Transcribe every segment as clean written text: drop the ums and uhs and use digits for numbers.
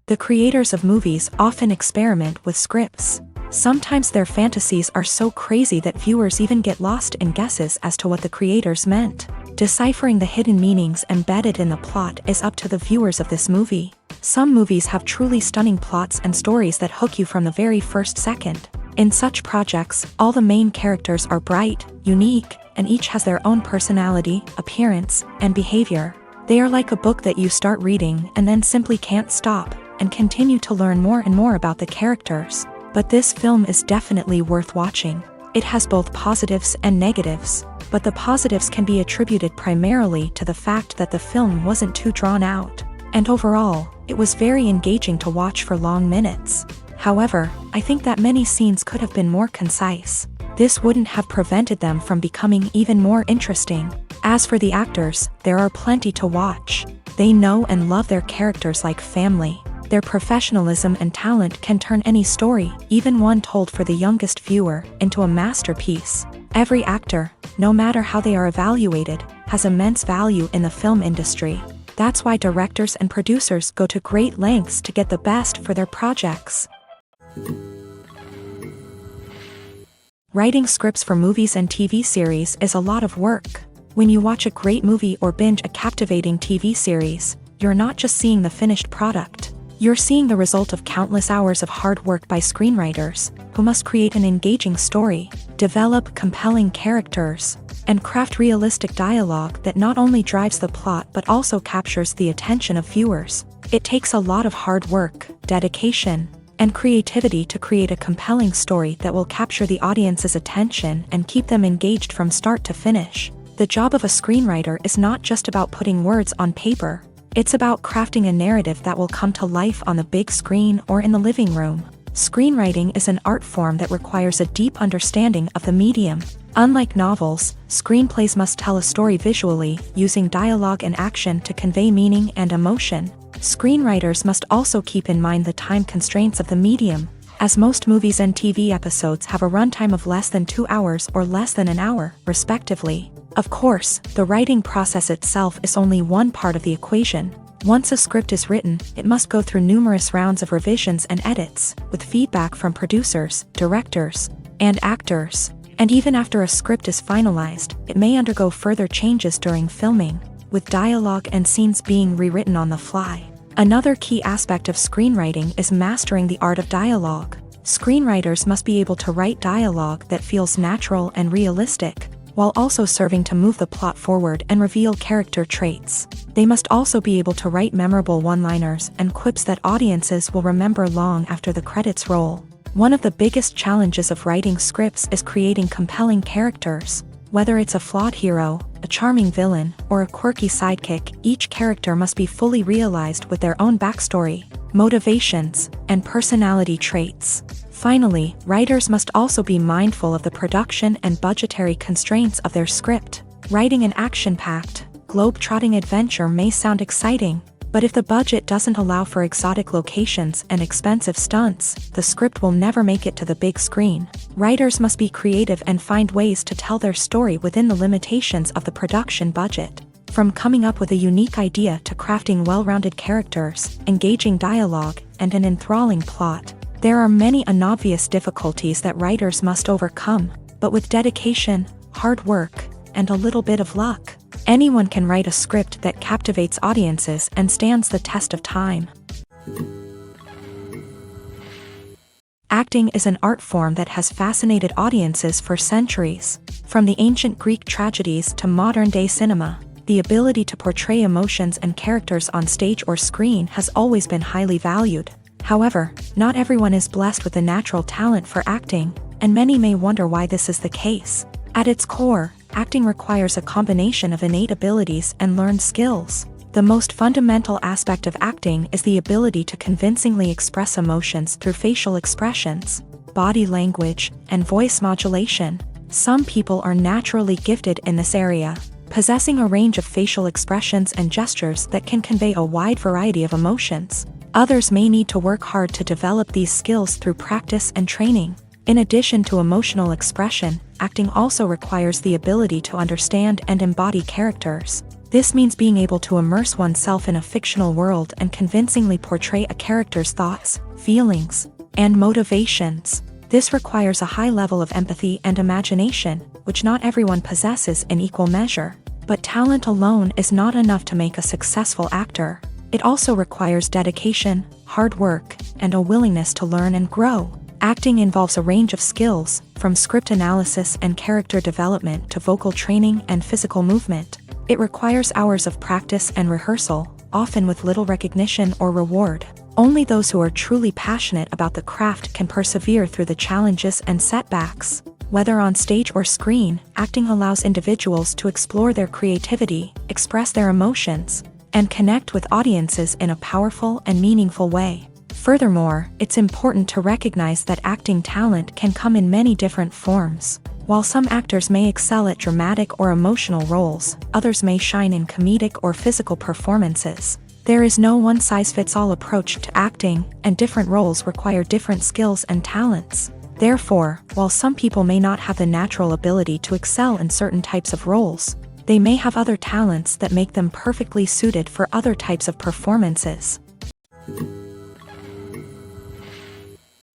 The creators of movies often experiment with scripts. Sometimes their fantasies are so crazy that viewers even get lost in guesses as to what the creators meant. Deciphering the hidden meanings embedded in the plot is up to the viewers of this movie. Some movies have truly stunning plots and stories that hook you from the very first second. In such projects, all the main characters are bright, unique, and each has their own personality, appearance, and behavior. They are like a book that you start reading and then simply can't stop, and continue to learn more and more about the characters. But this film is definitely worth watching. It has both positives and negatives, but the positives can be attributed primarily to the fact that the film wasn't too drawn out, and overall, it was very engaging to watch for long minutes. However, I think that many scenes could have been more concise. This wouldn't have prevented them from becoming even more interesting. As for the actors, there are plenty to watch. They know and love their characters like family. Their professionalism and talent can turn any story, even one told for the youngest viewer, into a masterpiece. Every actor, no matter how they are evaluated, has immense value in the film industry. That's why directors and producers go to great lengths to get the best for their projects. Writing scripts for movies and TV series is a lot of work. When you watch a great movie or binge a captivating TV series, you're not just seeing the finished product. You're seeing the result of countless hours of hard work by screenwriters, who must create an engaging story, develop compelling characters, and craft realistic dialogue that not only drives the plot but also captures the attention of viewers. It takes a lot of hard work, dedication, and creativity to create a compelling story that will capture the audience's attention and keep them engaged from start to finish. The job of a screenwriter is not just about putting words on paper. It's about crafting a narrative that will come to life on the big screen or in the living room. Screenwriting is an art form that requires a deep understanding of the medium. Unlike novels, screenplays must tell a story visually, using dialogue and action to convey meaning and emotion. Screenwriters must also keep in mind the time constraints of the medium, as most movies and TV episodes have a runtime of less than 2 hours or less than an hour, respectively. Of course, the writing process itself is only one part of the equation. Once a script is written, it must go through numerous rounds of revisions and edits, with feedback from producers, directors, and actors. And even after a script is finalized, it may undergo further changes during filming, with dialogue and scenes being rewritten on the fly. Another key aspect of screenwriting is mastering the art of dialogue. Screenwriters must be able to write dialogue that feels natural and realistic, while also serving to move the plot forward and reveal character traits. They must also be able to write memorable one-liners and quips that audiences will remember long after the credits roll. One of the biggest challenges of writing scripts is creating compelling characters. Whether it's a flawed hero, a charming villain, or a quirky sidekick, each character must be fully realized with their own backstory, motivations, and personality traits. Finally, writers must also be mindful of the production and budgetary constraints of their script. Writing an action-packed, globe-trotting adventure may sound exciting, but if the budget doesn't allow for exotic locations and expensive stunts, the script will never make it to the big screen. Writers must be creative and find ways to tell their story within the limitations of the production budget. From coming up with a unique idea to crafting well-rounded characters, engaging dialogue, and an enthralling plot, there are many unobvious difficulties that writers must overcome, but with dedication, hard work, and a little bit of luck, anyone can write a script that captivates audiences and stands the test of time. Acting is an art form that has fascinated audiences for centuries. From the ancient Greek tragedies to modern-day cinema, the ability to portray emotions and characters on stage or screen has always been highly valued. However, not everyone is blessed with a natural talent for acting, and many may wonder why this is the case. At its core, acting requires a combination of innate abilities and learned skills. The most fundamental aspect of acting is the ability to convincingly express emotions through facial expressions, body language, and voice modulation. Some people are naturally gifted in this area, possessing a range of facial expressions and gestures that can convey a wide variety of emotions. Others may need to work hard to develop these skills through practice and training. In addition to emotional expression, acting also requires the ability to understand and embody characters. This means being able to immerse oneself in a fictional world and convincingly portray a character's thoughts, feelings, and motivations. This requires a high level of empathy and imagination, which not everyone possesses in equal measure. But talent alone is not enough to make a successful actor. It also requires dedication, hard work, and a willingness to learn and grow. Acting involves a range of skills, from script analysis and character development to vocal training and physical movement. It requires hours of practice and rehearsal, often with little recognition or reward. Only those who are truly passionate about the craft can persevere through the challenges and setbacks. Whether on stage or screen, acting allows individuals to explore their creativity, express their emotions, and connect with audiences in a powerful and meaningful way. Furthermore, it's important to recognize that acting talent can come in many different forms. While some actors may excel at dramatic or emotional roles, others may shine in comedic or physical performances. There is no one-size-fits-all approach to acting, and different roles require different skills and talents. Therefore, while some people may not have the natural ability to excel in certain types of roles, they may have other talents that make them perfectly suited for other types of performances.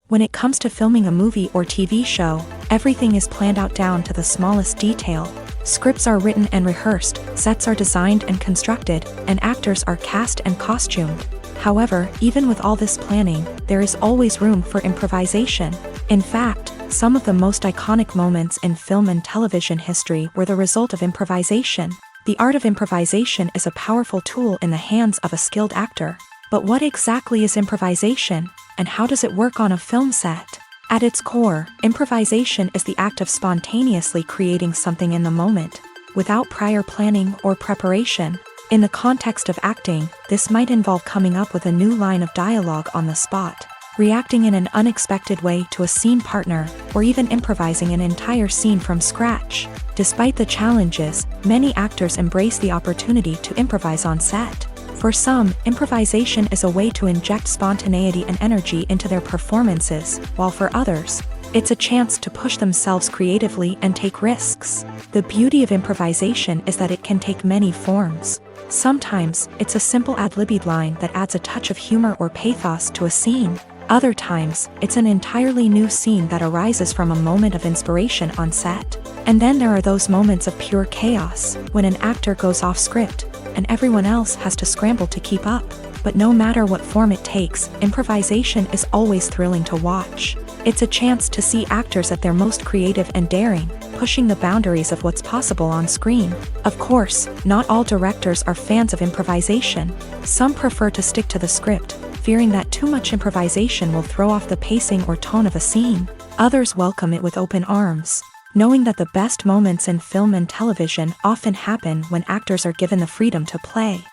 When it comes to filming a movie or TV show, everything is planned out down to the smallest detail. Scripts are written and rehearsed, sets are designed and constructed, and actors are cast and costumed. However, even with all this planning, there is always room for improvisation. In fact, some of the most iconic moments in film and television history were the result of improvisation. The art of improvisation is a powerful tool in the hands of a skilled actor. But what exactly is improvisation, and how does it work on a film set? At its core, improvisation is the act of spontaneously creating something in the moment, without prior planning or preparation. In the context of acting, this might involve coming up with a new line of dialogue on the spot, reacting in an unexpected way to a scene partner, or even improvising an entire scene from scratch. Despite the challenges, many actors embrace the opportunity to improvise on set. For some, improvisation is a way to inject spontaneity and energy into their performances, while for others, it's a chance to push themselves creatively and take risks. The beauty of improvisation is that it can take many forms. Sometimes, it's a simple ad-libbed line that adds a touch of humor or pathos to a scene. Other times, it's an entirely new scene that arises from a moment of inspiration on set. And then there are those moments of pure chaos, when an actor goes off script, and everyone else has to scramble to keep up. But no matter what form it takes, improvisation is always thrilling to watch. It's a chance to see actors at their most creative and daring, pushing the boundaries of what's possible on screen. Of course, not all directors are fans of improvisation. Some prefer to stick to the script, fearing that too much improvisation will throw off the pacing or tone of a scene. Others welcome it with open arms, knowing that the best moments in film and television often happen when actors are given the freedom to play.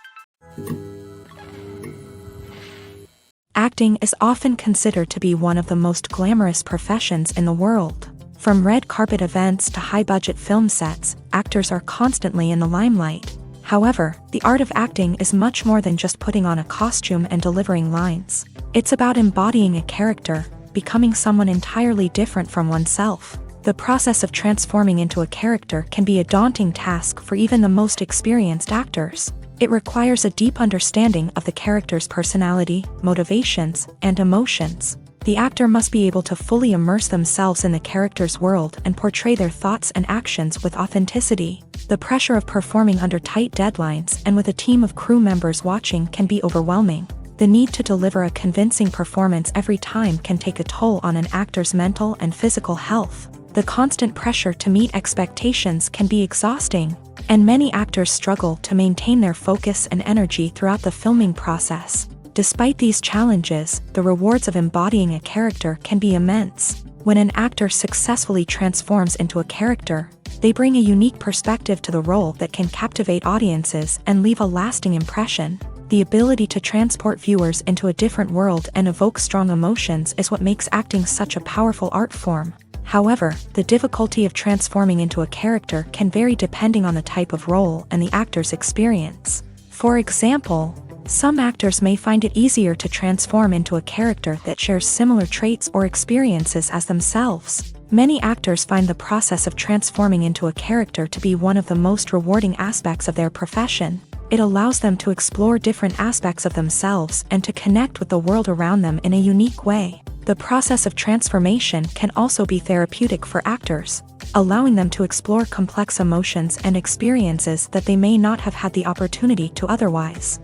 Acting is often considered to be one of the most glamorous professions in the world. From red carpet events to high-budget film sets, actors are constantly in the limelight. However, the art of acting is much more than just putting on a costume and delivering lines. It's about embodying a character, becoming someone entirely different from oneself. The process of transforming into a character can be a daunting task for even the most experienced actors. It requires a deep understanding of the character's personality, motivations, and emotions. The actor must be able to fully immerse themselves in the character's world and portray their thoughts and actions with authenticity. The pressure of performing under tight deadlines and with a team of crew members watching can be overwhelming. The need to deliver a convincing performance every time can take a toll on an actor's mental and physical health. The constant pressure to meet expectations can be exhausting, and many actors struggle to maintain their focus and energy throughout the filming process. Despite these challenges, the rewards of embodying a character can be immense. When an actor successfully transforms into a character, they bring a unique perspective to the role that can captivate audiences and leave a lasting impression. The ability to transport viewers into a different world and evoke strong emotions is what makes acting such a powerful art form. However, the difficulty of transforming into a character can vary depending on the type of role and the actor's experience. For example, some actors may find it easier to transform into a character that shares similar traits or experiences as themselves. Many actors find the process of transforming into a character to be one of the most rewarding aspects of their profession. It allows them to explore different aspects of themselves and to connect with the world around them in a unique way. The process of transformation can also be therapeutic for actors, allowing them to explore complex emotions and experiences that they may not have had the opportunity to otherwise.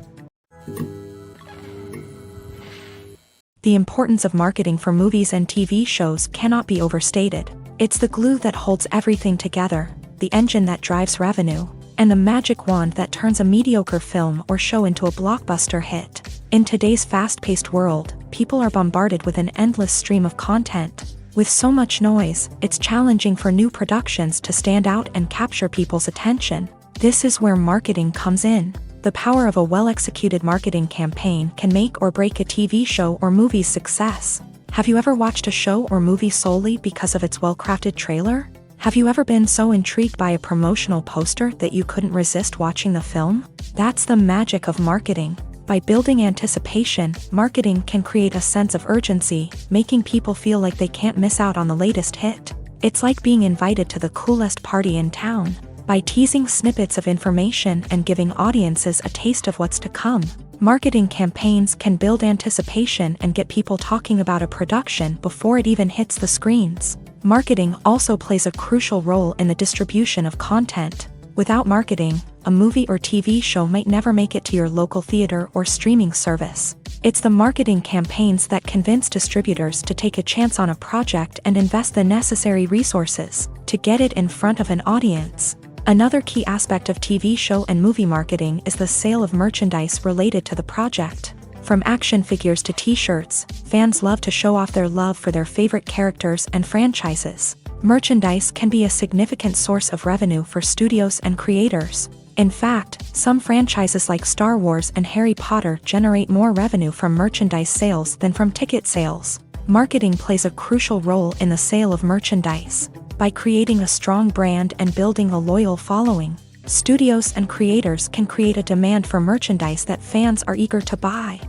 The importance of marketing for movies and TV shows cannot be overstated. It's the glue that holds everything together, the engine that drives revenue, and the magic wand that turns a mediocre film or show into a blockbuster hit. In today's fast-paced world, people are bombarded with an endless stream of content. With so much noise, it's challenging for new productions to stand out and capture people's attention. This is where marketing comes in. The power of a well-executed marketing campaign can make or break a TV show or movie's success. Have you ever watched a show or movie solely because of its well-crafted trailer? Have you ever been so intrigued by a promotional poster that you couldn't resist watching the film? That's the magic of marketing. By building anticipation, marketing can create a sense of urgency, making people feel like they can't miss out on the latest hit. It's like being invited to the coolest party in town. By teasing snippets of information and giving audiences a taste of what's to come, marketing campaigns can build anticipation and get people talking about a production before it even hits the screens. Marketing also plays a crucial role in the distribution of content. Without marketing, a movie or TV show might never make it to your local theater or streaming service. It's the marketing campaigns that convince distributors to take a chance on a project and invest the necessary resources to get it in front of an audience. Another key aspect of TV show and movie marketing is the sale of merchandise related to the project. From action figures to t-shirts, fans love to show off their love for their favorite characters and franchises. Merchandise can be a significant source of revenue for studios and creators. In fact, some franchises like Star Wars and Harry Potter generate more revenue from merchandise sales than from ticket sales. Marketing plays a crucial role in the sale of merchandise. By creating a strong brand and building a loyal following, studios and creators can create a demand for merchandise that fans are eager to buy.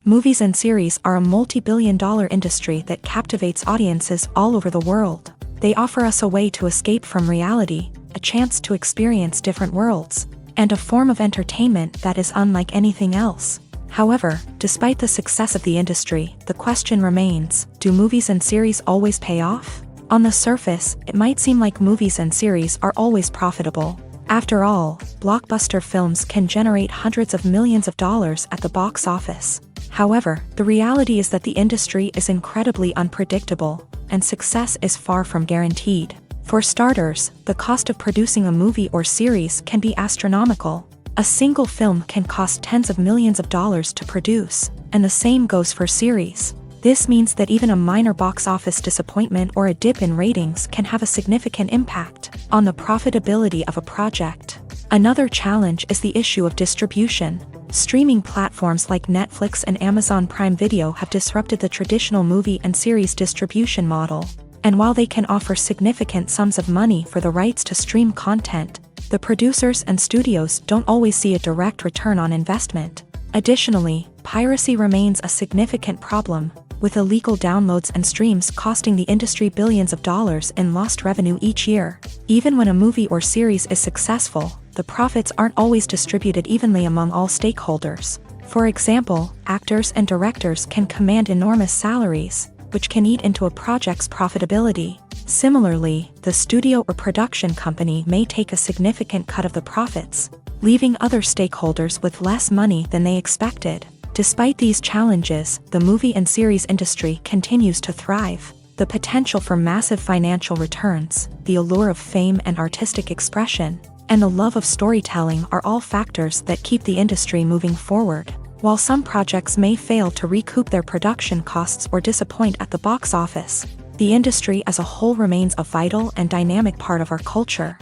Movies and series are a multi-billion-dollar industry that captivates audiences all over the world. They offer us a way to escape from reality, a chance to experience different worlds, and a form of entertainment that is unlike anything else. However, despite the success of the industry, the question remains, do movies and series always pay off? On the surface, it might seem like movies and series are always profitable. After all, blockbuster films can generate hundreds of millions of dollars at the box office. However, the reality is that the industry is incredibly unpredictable, and success is far from guaranteed. For starters, the cost of producing a movie or series can be astronomical. A single film can cost tens of millions of dollars to produce, and the same goes for series. This means that even a minor box office disappointment or a dip in ratings can have a significant impact on the profitability of a project. Another challenge is the issue of distribution. Streaming platforms like Netflix and Amazon Prime Video have disrupted the traditional movie and series distribution model. And while they can offer significant sums of money for the rights to stream content, the producers and studios don't always see a direct return on investment. Additionally, piracy remains a significant problem, with illegal downloads and streams costing the industry billions of dollars in lost revenue each year. Even when a movie or series is successful, the profits aren't always distributed evenly among all stakeholders. For example, actors and directors can command enormous salaries, which can eat into a project's profitability. Similarly, the studio or production company may take a significant cut of the profits, leaving other stakeholders with less money than they expected. Despite these challenges, the movie and series industry continues to thrive. The potential for massive financial returns, the allure of fame and artistic expression, and the love of storytelling are all factors that keep the industry moving forward. While some projects may fail to recoup their production costs or disappoint at the box office, the industry as a whole remains a vital and dynamic part of our culture.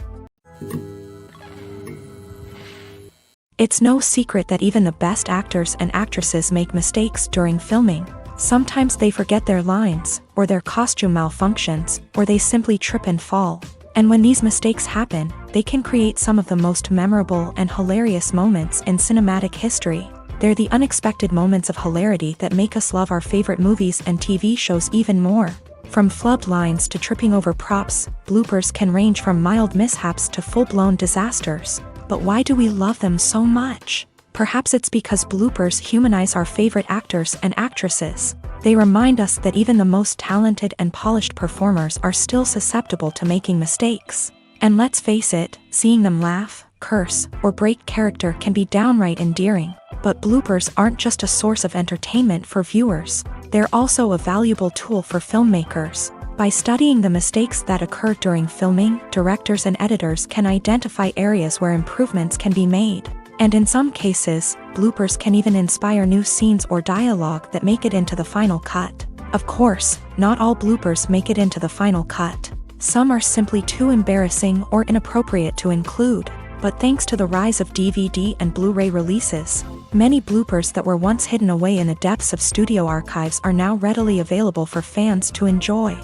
It's no secret that even the best actors and actresses make mistakes during filming. Sometimes they forget their lines, or their costume malfunctions, or they simply trip and fall. And when these mistakes happen, they can create some of the most memorable and hilarious moments in cinematic history. They're the unexpected moments of hilarity that make us love our favorite movies and TV shows even more. From flubbed lines to tripping over props, bloopers can range from mild mishaps to full-blown disasters. But why do we love them so much? Perhaps it's because bloopers humanize our favorite actors and actresses. They remind us that even the most talented and polished performers are still susceptible to making mistakes. And let's face it, seeing them laugh, curse, or break character can be downright endearing. But bloopers aren't just a source of entertainment for viewers. They're also a valuable tool for filmmakers. By studying the mistakes that occur during filming, directors and editors can identify areas where improvements can be made. And in some cases, bloopers can even inspire new scenes or dialogue that make it into the final cut. Of course, not all bloopers make it into the final cut. Some are simply too embarrassing or inappropriate to include. But thanks to the rise of DVD and Blu-ray releases, many bloopers that were once hidden away in the depths of studio archives are now readily available for fans to enjoy.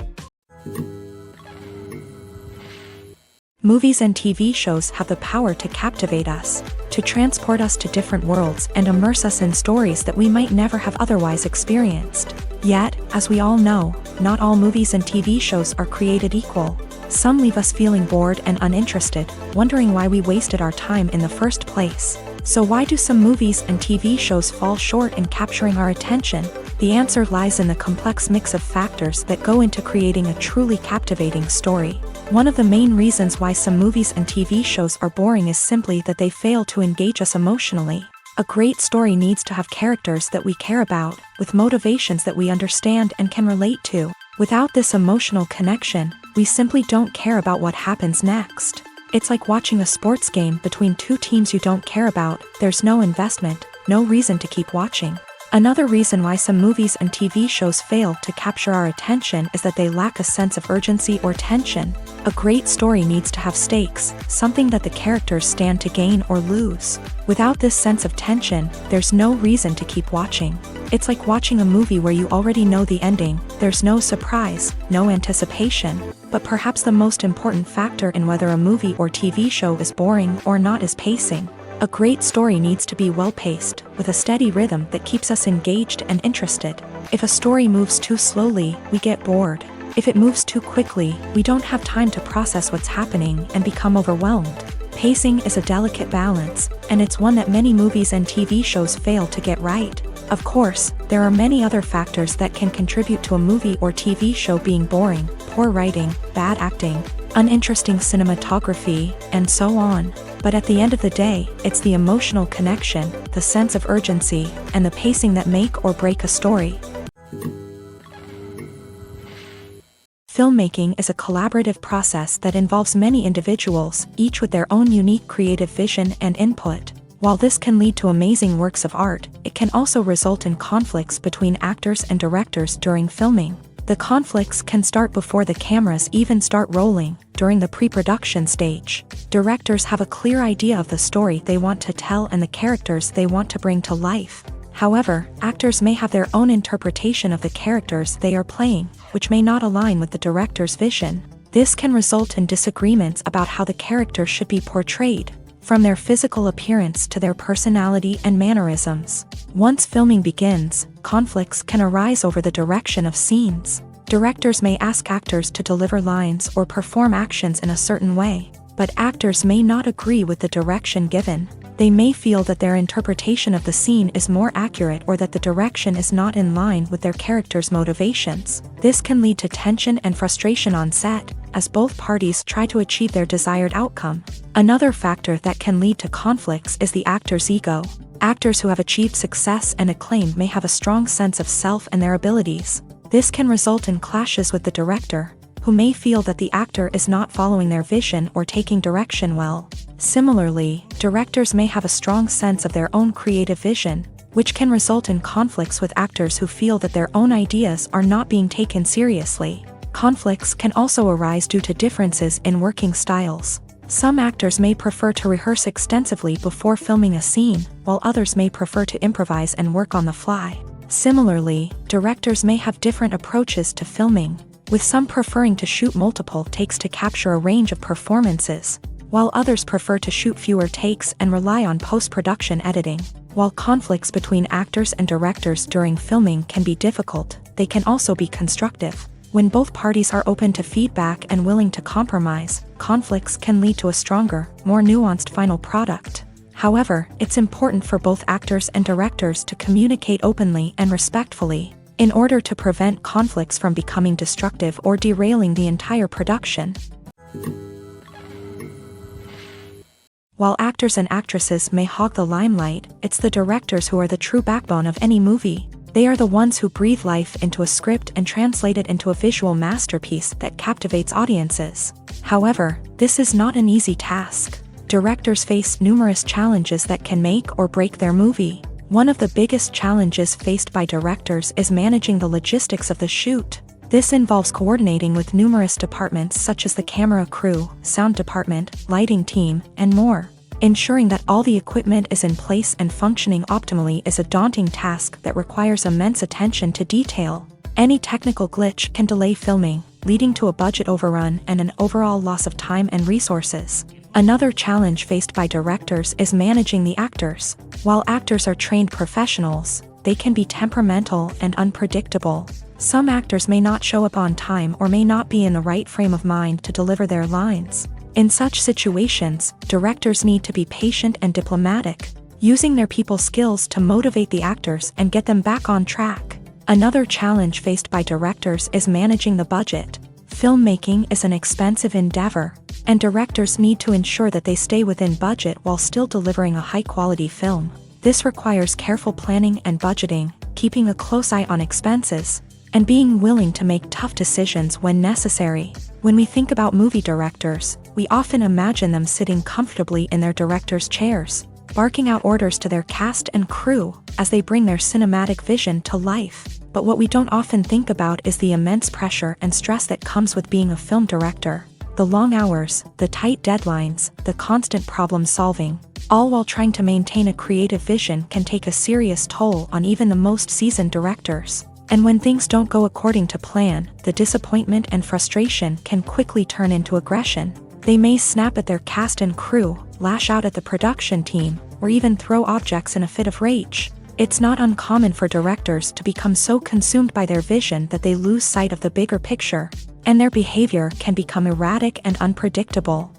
Movies and TV shows have the power to captivate us, to transport us to different worlds and immerse us in stories that we might never have otherwise experienced. Yet, as we all know, not all movies and TV shows are created equal. Some leave us feeling bored and uninterested, wondering why we wasted our time in the first place. So why do some movies and TV shows fall short in capturing our attention? The answer lies in the complex mix of factors that go into creating a truly captivating story. One of the main reasons why some movies and TV shows are boring is simply that they fail to engage us emotionally. A great story needs to have characters that we care about, with motivations that we understand and can relate to. Without this emotional connection, we simply don't care about what happens next. It's like watching a sports game between two teams you don't care about. There's no investment, no reason to keep watching. Another reason why some movies and TV shows fail to capture our attention is that they lack a sense of urgency or tension. A great story needs to have stakes, something that the characters stand to gain or lose. Without this sense of tension, there's no reason to keep watching. It's like watching a movie where you already know the ending. There's no surprise, no anticipation. But perhaps the most important factor in whether a movie or TV show is boring or not is pacing. A great story needs to be well-paced, with a steady rhythm that keeps us engaged and interested. If a story moves too slowly, we get bored. If it moves too quickly, we don't have time to process what's happening and become overwhelmed. Pacing is a delicate balance, and it's one that many movies and TV shows fail to get right. Of course, there are many other factors that can contribute to a movie or TV show being boring: poor writing, bad acting, uninteresting cinematography, and so on. But at the end of the day, it's the emotional connection, the sense of urgency, and the pacing that make or break a story. Filmmaking is a collaborative process that involves many individuals, each with their own unique creative vision and input. While this can lead to amazing works of art, it can also result in conflicts between actors and directors during filming. The conflicts can start before the cameras even start rolling, during the pre-production stage. Directors have a clear idea of the story they want to tell and the characters they want to bring to life. However, actors may have their own interpretation of the characters they are playing, which may not align with the director's vision. This can result in disagreements about how the character should be portrayed, from their physical appearance to their personality and mannerisms. Once filming begins, conflicts can arise over the direction of scenes. Directors may ask actors to deliver lines or perform actions in a certain way, but actors may not agree with the direction given. They may feel that their interpretation of the scene is more accurate or that the direction is not in line with their character's motivations. This can lead to tension and frustration on set, as both parties try to achieve their desired outcome. Another factor that can lead to conflicts is the actor's ego. Actors who have achieved success and acclaim may have a strong sense of self and their abilities. This can result in clashes with the director, who may feel that the actor is not following their vision or taking direction well. Similarly, directors may have a strong sense of their own creative vision, which can result in conflicts with actors who feel that their own ideas are not being taken seriously. Conflicts can also arise due to differences in working styles. Some actors may prefer to rehearse extensively before filming a scene, while others may prefer to improvise and work on the fly. Similarly, directors may have different approaches to filming, with some preferring to shoot multiple takes to capture a range of performances, while others prefer to shoot fewer takes and rely on post-production editing. While conflicts between actors and directors during filming can be difficult, they can also be constructive. When both parties are open to feedback and willing to compromise, conflicts can lead to a stronger, more nuanced final product. However, it's important for both actors and directors to communicate openly and respectfully, in order to prevent conflicts from becoming destructive or derailing the entire production. While actors and actresses may hog the limelight, it's the directors who are the true backbone of any movie. They are the ones who breathe life into a script and translate it into a visual masterpiece that captivates audiences. However, this is not an easy task. Directors face numerous challenges that can make or break their movie. One of the biggest challenges faced by directors is managing the logistics of the shoot. This involves coordinating with numerous departments such as the camera crew, sound department, lighting team, and more. Ensuring that all the equipment is in place and functioning optimally is a daunting task that requires immense attention to detail. Any technical glitch can delay filming, leading to a budget overrun and an overall loss of time and resources. Another challenge faced by directors is managing the actors. While actors are trained professionals, they can be temperamental and unpredictable. Some actors may not show up on time or may not be in the right frame of mind to deliver their lines. In such situations, directors need to be patient and diplomatic, using their people skills to motivate the actors and get them back on track. Another challenge faced by directors is managing the budget. Filmmaking is an expensive endeavor, and directors need to ensure that they stay within budget while still delivering a high-quality film. This requires careful planning and budgeting, keeping a close eye on expenses, and being willing to make tough decisions when necessary. When we think about movie directors, we often imagine them sitting comfortably in their director's chairs, barking out orders to their cast and crew as they bring their cinematic vision to life. But what we don't often think about is the immense pressure and stress that comes with being a film director. The long hours, the tight deadlines, the constant problem solving, all while trying to maintain a creative vision can take a serious toll on even the most seasoned directors. And when things don't go according to plan, the disappointment and frustration can quickly turn into aggression. They may snap at their cast and crew, lash out at the production team, or even throw objects in a fit of rage. It's not uncommon for directors to become so consumed by their vision that they lose sight of the bigger picture, and their behavior can become erratic and unpredictable.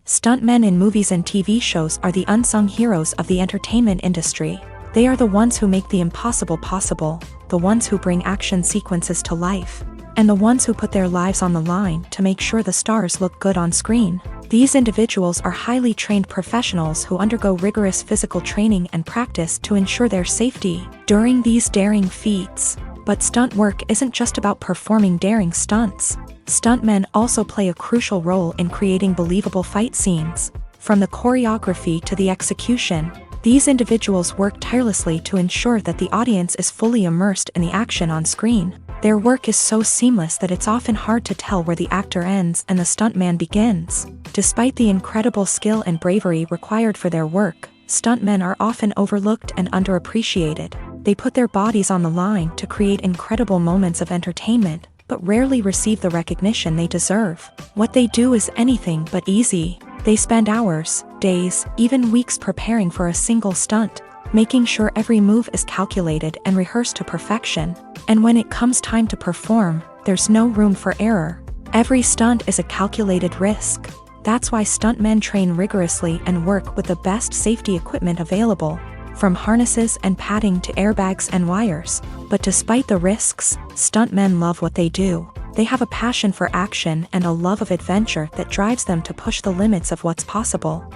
Stuntmen in movies and TV shows are the unsung heroes of the entertainment industry. They are the ones who make the impossible possible, the ones who bring action sequences to life, and the ones who put their lives on the line to make sure the stars look good on screen. These individuals are highly trained professionals who undergo rigorous physical training and practice to ensure their safety during these daring feats. But stunt work isn't just about performing daring stunts. Stuntmen also play a crucial role in creating believable fight scenes. From the choreography to the execution, these individuals work tirelessly to ensure that the audience is fully immersed in the action on screen. Their work is so seamless that it's often hard to tell where the actor ends and the stuntman begins. Despite the incredible skill and bravery required for their work, stuntmen are often overlooked and underappreciated. They put their bodies on the line to create incredible moments of entertainment, but rarely receive the recognition they deserve. What they do is anything but easy. They spend hours, days, even weeks preparing for a single stunt, making sure every move is calculated and rehearsed to perfection. And when it comes time to perform, there's no room for error. Every stunt is a calculated risk. That's why stuntmen train rigorously and work with the best safety equipment available, from harnesses and padding to airbags and wires. But despite the risks, stuntmen love what they do. They have a passion for action and a love of adventure that drives them to push the limits of what's possible.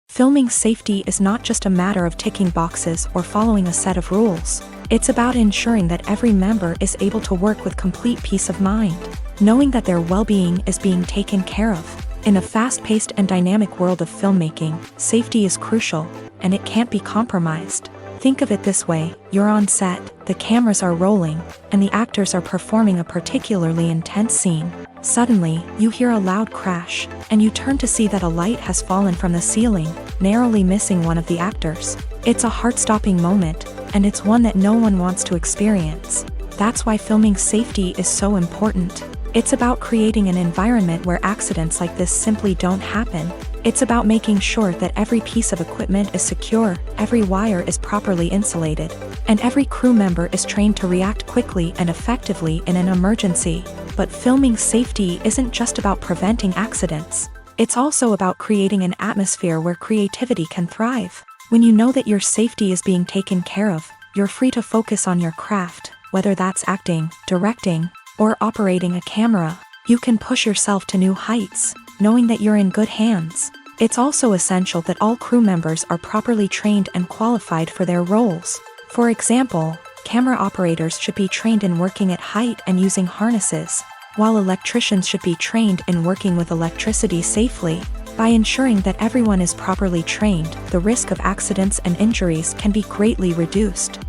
Filming safety is not just a matter of ticking boxes or following a set of rules. It's about ensuring that every member is able to work with complete peace of mind, knowing that their well-being is being taken care of. In a fast-paced and dynamic world of filmmaking, safety is crucial, and it can't be compromised. Think of it this way: you're on set, the cameras are rolling, and the actors are performing a particularly intense scene. Suddenly, you hear a loud crash, and you turn to see that a light has fallen from the ceiling, narrowly missing one of the actors. It's a heart-stopping moment, and it's one that no one wants to experience. That's why filming safety is so important. It's about creating an environment where accidents like this simply don't happen. It's about making sure that every piece of equipment is secure, every wire is properly insulated, and every crew member is trained to react quickly and effectively in an emergency. But filming safety isn't just about preventing accidents. It's also about creating an atmosphere where creativity can thrive. When you know that your safety is being taken care of, you're free to focus on your craft, whether that's acting, directing, or operating a camera. You can push yourself to new heights, knowing that you're in good hands. It's also essential that all crew members are properly trained and qualified for their roles. For example, camera operators should be trained in working at height and using harnesses, while electricians should be trained in working with electricity safely. By ensuring that everyone is properly trained, the risk of accidents and injuries can be greatly reduced.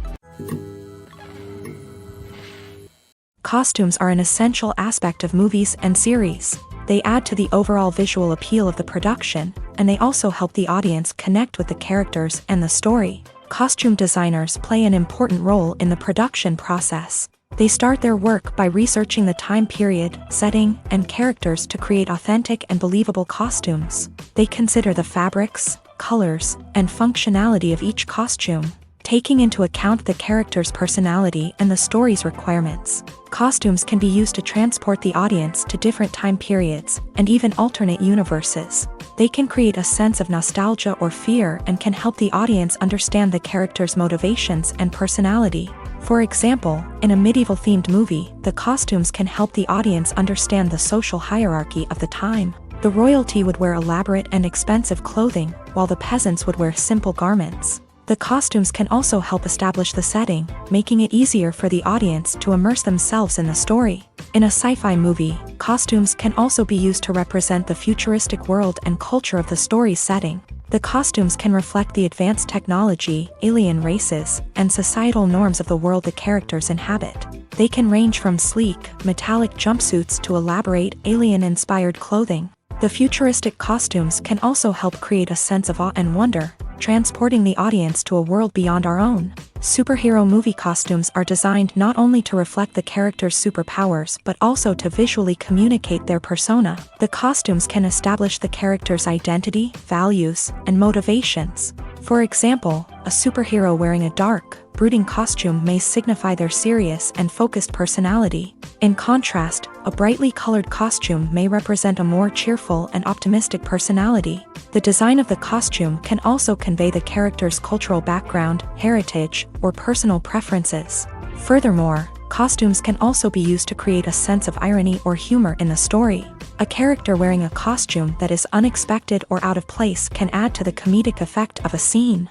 Costumes are an essential aspect of movies and series. They add to the overall visual appeal of the production, and they also help the audience connect with the characters and the story. Costume designers play an important role in the production process. They start their work by researching the time period, setting, and characters to create authentic and believable costumes. They consider the fabrics, colors, and functionality of each costume, taking into account the character's personality and the story's requirements. Costumes can be used to transport the audience to different time periods and even alternate universes. They can create a sense of nostalgia or fear and can help the audience understand the character's motivations and personality. For example, in a medieval-themed movie, the costumes can help the audience understand the social hierarchy of the time. The royalty would wear elaborate and expensive clothing, while the peasants would wear simple garments. The costumes can also help establish the setting, making it easier for the audience to immerse themselves in the story. In a sci-fi movie, costumes can also be used to represent the futuristic world and culture of the story's setting. The costumes can reflect the advanced technology, alien races, and societal norms of the world the characters inhabit. They can range from sleek, metallic jumpsuits to elaborate, alien-inspired clothing. The futuristic costumes can also help create a sense of awe and wonder, transporting the audience to a world beyond our own. Superhero movie costumes are designed not only to reflect the character's superpowers but also to visually communicate their persona. The costumes can establish the character's identity, values, and motivations. For example, a superhero wearing a dark, brooding costume may signify their serious and focused personality. In contrast, a brightly colored costume may represent a more cheerful and optimistic personality. The design of the costume can also convey the character's cultural background, heritage, or personal preferences. Furthermore, costumes can also be used to create a sense of irony or humor in the story. A character wearing a costume that is unexpected or out of place can add to the comedic effect of a scene.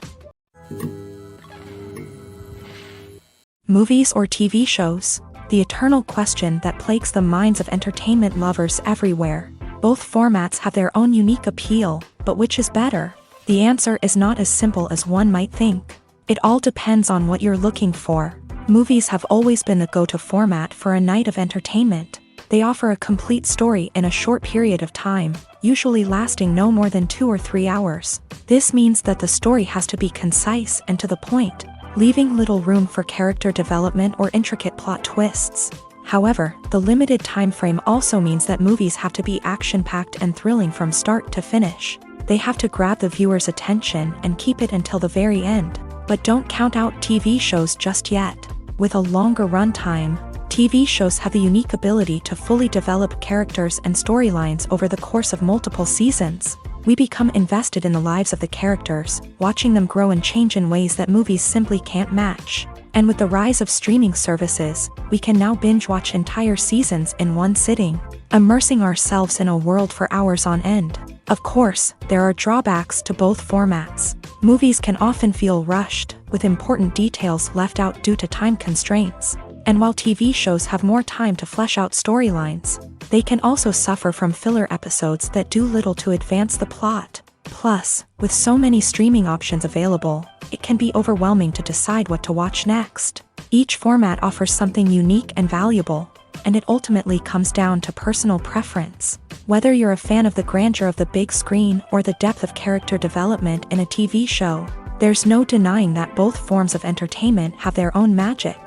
Movies or TV shows? The eternal question that plagues the minds of entertainment lovers everywhere. Both formats have their own unique appeal, but which is better? The answer is not as simple as one might think. It all depends on what you're looking for. Movies have always been the go-to format for a night of entertainment. They offer a complete story in a short period of time, usually lasting no more than 2 or 3 hours. This means that the story has to be concise and to the point, leaving little room for character development or intricate plot twists. However, the limited time frame also means that movies have to be action-packed and thrilling from start to finish. They have to grab the viewer's attention and keep it until the very end. But don't count out TV shows just yet. With a longer runtime, TV shows have the unique ability to fully develop characters and storylines over the course of multiple seasons. We become invested in the lives of the characters, watching them grow and change in ways that movies simply can't match. And with the rise of streaming services, we can now binge-watch entire seasons in one sitting, immersing ourselves in a world for hours on end. Of course, there are drawbacks to both formats. Movies can often feel rushed, with important details left out due to time constraints. And while TV shows have more time to flesh out storylines, they can also suffer from filler episodes that do little to advance the plot. Plus, with so many streaming options available, it can be overwhelming to decide what to watch next. Each format offers something unique and valuable, and it ultimately comes down to personal preference. Whether you're a fan of the grandeur of the big screen or the depth of character development in a TV show, there's no denying that both forms of entertainment have their own magic.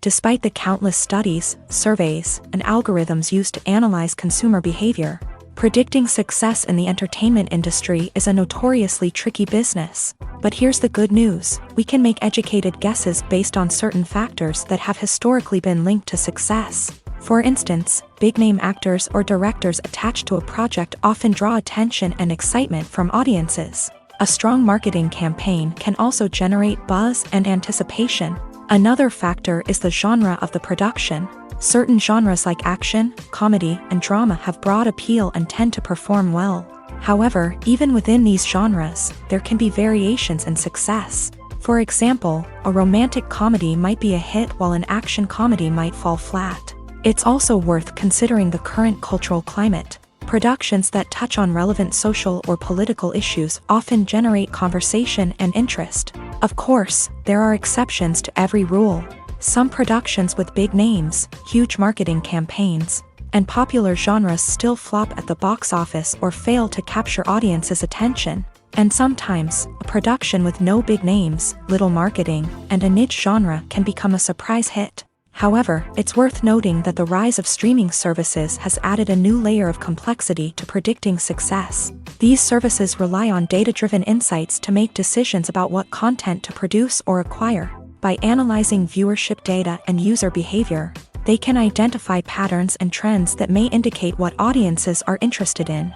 Despite the countless studies, surveys, and algorithms used to analyze consumer behavior, predicting success in the entertainment industry is a notoriously tricky business. But here's the good news: we can make educated guesses based on certain factors that have historically been linked to success. For instance, big-name actors or directors attached to a project often draw attention and excitement from audiences. A strong marketing campaign can also generate buzz and anticipation. Another factor is the genre of the production. Certain genres like action, comedy, and drama have broad appeal and tend to perform well. However, even within these genres, there can be variations in success. For example, a romantic comedy might be a hit while an action comedy might fall flat. It's also worth considering the current cultural climate. Productions that touch on relevant social or political issues often generate conversation and interest. Of course, there are exceptions to every rule. Some productions with big names, huge marketing campaigns, and popular genres still flop at the box office or fail to capture audiences' attention. And sometimes, a production with no big names, little marketing, and a niche genre can become a surprise hit. However, it's worth noting that the rise of streaming services has added a new layer of complexity to predicting success. These services rely on data-driven insights to make decisions about what content to produce or acquire. By analyzing viewership data and user behavior, they can identify patterns and trends that may indicate what audiences are interested in.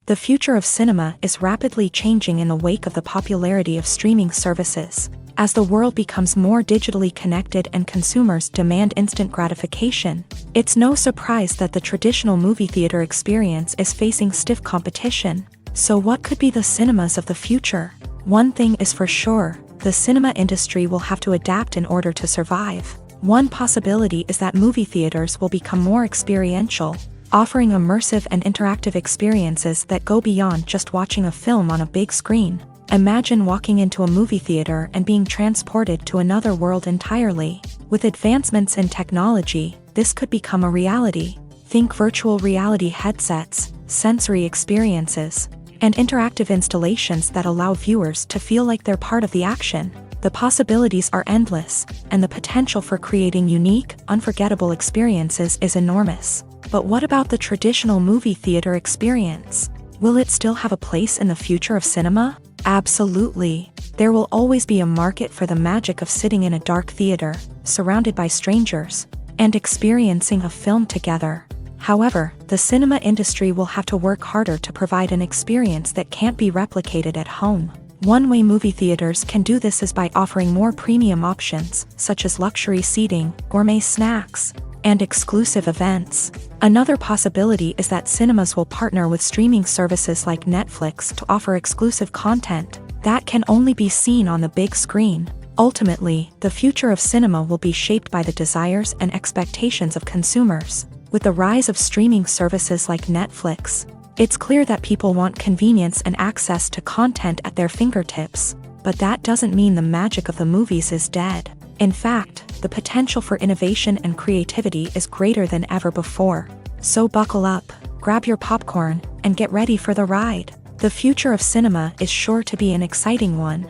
The future of cinema is rapidly changing in the wake of the popularity of streaming services. As the world becomes more digitally connected and consumers demand instant gratification, it's no surprise that the traditional movie theater experience is facing stiff competition. So what could be the cinemas of the future? One thing is for sure: the cinema industry will have to adapt in order to survive. One possibility is that movie theaters will become more experiential, offering immersive and interactive experiences that go beyond just watching a film on a big screen. Imagine walking into a movie theater and being transported to another world entirely. With advancements in technology, this could become a reality. Think virtual reality headsets, sensory experiences, and interactive installations that allow viewers to feel like they're part of the action. The possibilities are endless, and the potential for creating unique, unforgettable experiences is enormous. But what about the traditional movie theater experience? Will it still have a place in the future of cinema? Absolutely. There will always be a market for the magic of sitting in a dark theater, surrounded by strangers, and experiencing a film together. However, the cinema industry will have to work harder to provide an experience that can't be replicated at home. One way movie theaters can do this is by offering more premium options, such as luxury seating, gourmet snacks, and exclusive events. Another possibility is that cinemas will partner with streaming services like Netflix to offer exclusive content that can only be seen on the big screen. Ultimately, the future of cinema will be shaped by the desires and expectations of consumers. With the rise of streaming services like Netflix, it's clear that people want convenience and access to content at their fingertips. But that doesn't mean the magic of the movies is dead. In fact, the potential for innovation and creativity is greater than ever before. So buckle up, grab your popcorn, and get ready for the ride. The future of cinema is sure to be an exciting one.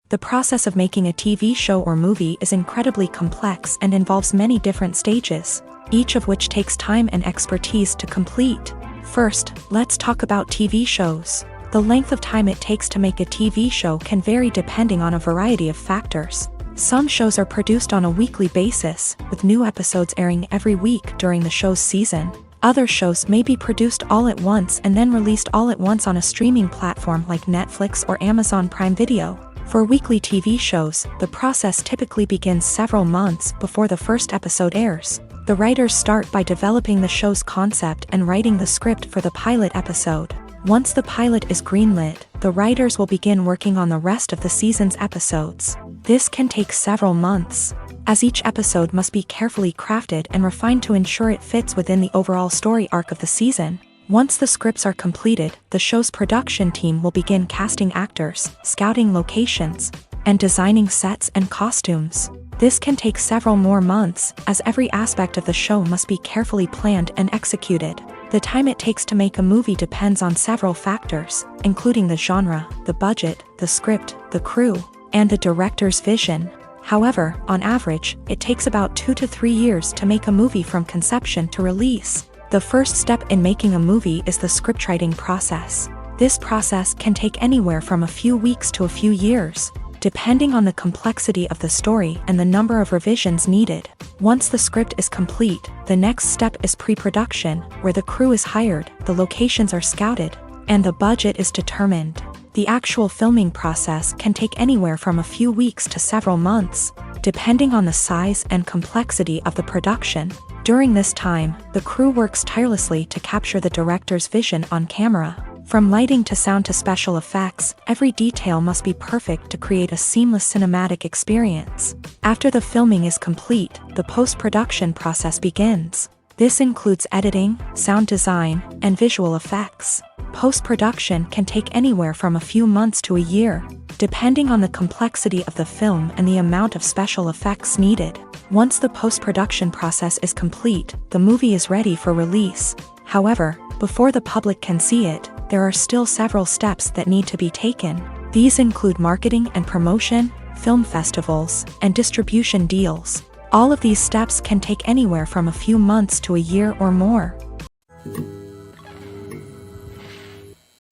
The process of making a TV show or movie is incredibly complex and involves many different stages, each of which takes time and expertise to complete. First, let's talk about TV shows. The length of time it takes to make a TV show can vary depending on a variety of factors. Some shows are produced on a weekly basis, with new episodes airing every week during the show's season. Other shows may be produced all at once and then released all at once on a streaming platform like Netflix or Amazon Prime Video. For weekly TV shows, the process typically begins several months before the first episode airs. The writers start by developing the show's concept and writing the script for the pilot episode. Once the pilot is greenlit, the writers will begin working on the rest of the season's episodes. This can take several months, as each episode must be carefully crafted and refined to ensure it fits within the overall story arc of the season. Once the scripts are completed, the show's production team will begin casting actors, scouting locations, and designing sets and costumes. This can take several more months, as every aspect of the show must be carefully planned and executed. The time it takes to make a movie depends on several factors, including the genre, the budget, the script, the crew, and the director's vision. However, on average, it takes about 2 to 3 years to make a movie from conception to release. The first step in making a movie is the scriptwriting process. This process can take anywhere from a few weeks to a few years, depending on the complexity of the story and the number of revisions needed. Once the script is complete, the next step is pre-production, where the crew is hired, the locations are scouted, and the budget is determined. The actual filming process can take anywhere from a few weeks to several months, depending on the size and complexity of the production. During this time, the crew works tirelessly to capture the director's vision on camera. From lighting to sound to special effects, every detail must be perfect to create a seamless cinematic experience. After the filming is complete, the post-production process begins. This includes editing, sound design, and visual effects. Post-production can take anywhere from a few months to a year, depending on the complexity of the film and the amount of special effects needed. Once the post-production process is complete, the movie is ready for release. However, before the public can see it, there are still several steps that need to be taken. These include marketing and promotion, film festivals, and distribution deals. All of these steps can take anywhere from a few months to a year or more.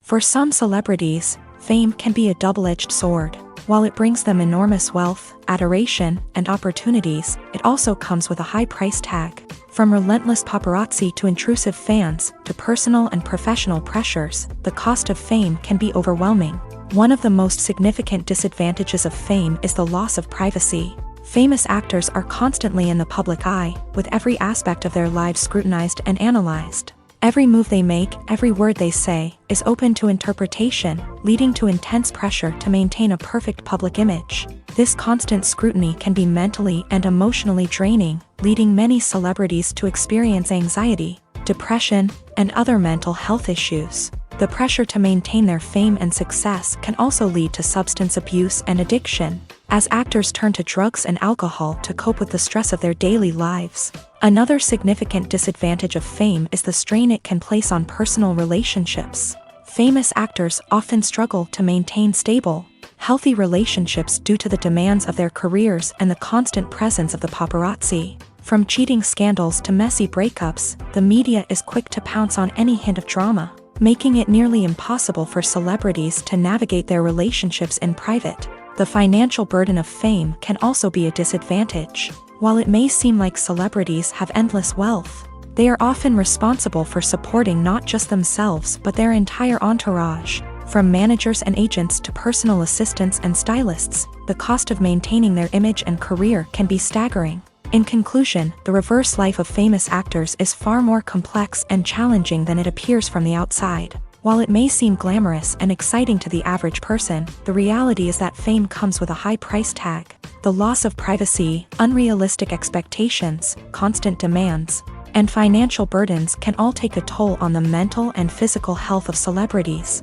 For some celebrities, fame can be a double-edged sword. While it brings them enormous wealth, adoration, and opportunities, it also comes with a high price tag. From relentless paparazzi to intrusive fans, to personal and professional pressures, the cost of fame can be overwhelming. One of the most significant disadvantages of fame is the loss of privacy. Famous actors are constantly in the public eye, with every aspect of their lives scrutinized and analyzed. Every move they make, every word they say, is open to interpretation, leading to intense pressure to maintain a perfect public image. This constant scrutiny can be mentally and emotionally draining, leading many celebrities to experience anxiety, depression, and other mental health issues. The pressure to maintain their fame and success can also lead to substance abuse and addiction, as actors turn to drugs and alcohol to cope with the stress of their daily lives. Another significant disadvantage of fame is the strain it can place on personal relationships. Famous actors often struggle to maintain stable, healthy relationships due to the demands of their careers and the constant presence of the paparazzi. From cheating scandals to messy breakups, the media is quick to pounce on any hint of drama, making it nearly impossible for celebrities to navigate their relationships in private. The financial burden of fame can also be a disadvantage. While it may seem like celebrities have endless wealth, they are often responsible for supporting not just themselves but their entire entourage. From managers and agents to personal assistants and stylists, the cost of maintaining their image and career can be staggering. In conclusion, the reverse life of famous actors is far more complex and challenging than it appears from the outside. While it may seem glamorous and exciting to the average person, the reality is that fame comes with a high price tag. The loss of privacy, unrealistic expectations, constant demands, and financial burdens can all take a toll on the mental and physical health of celebrities.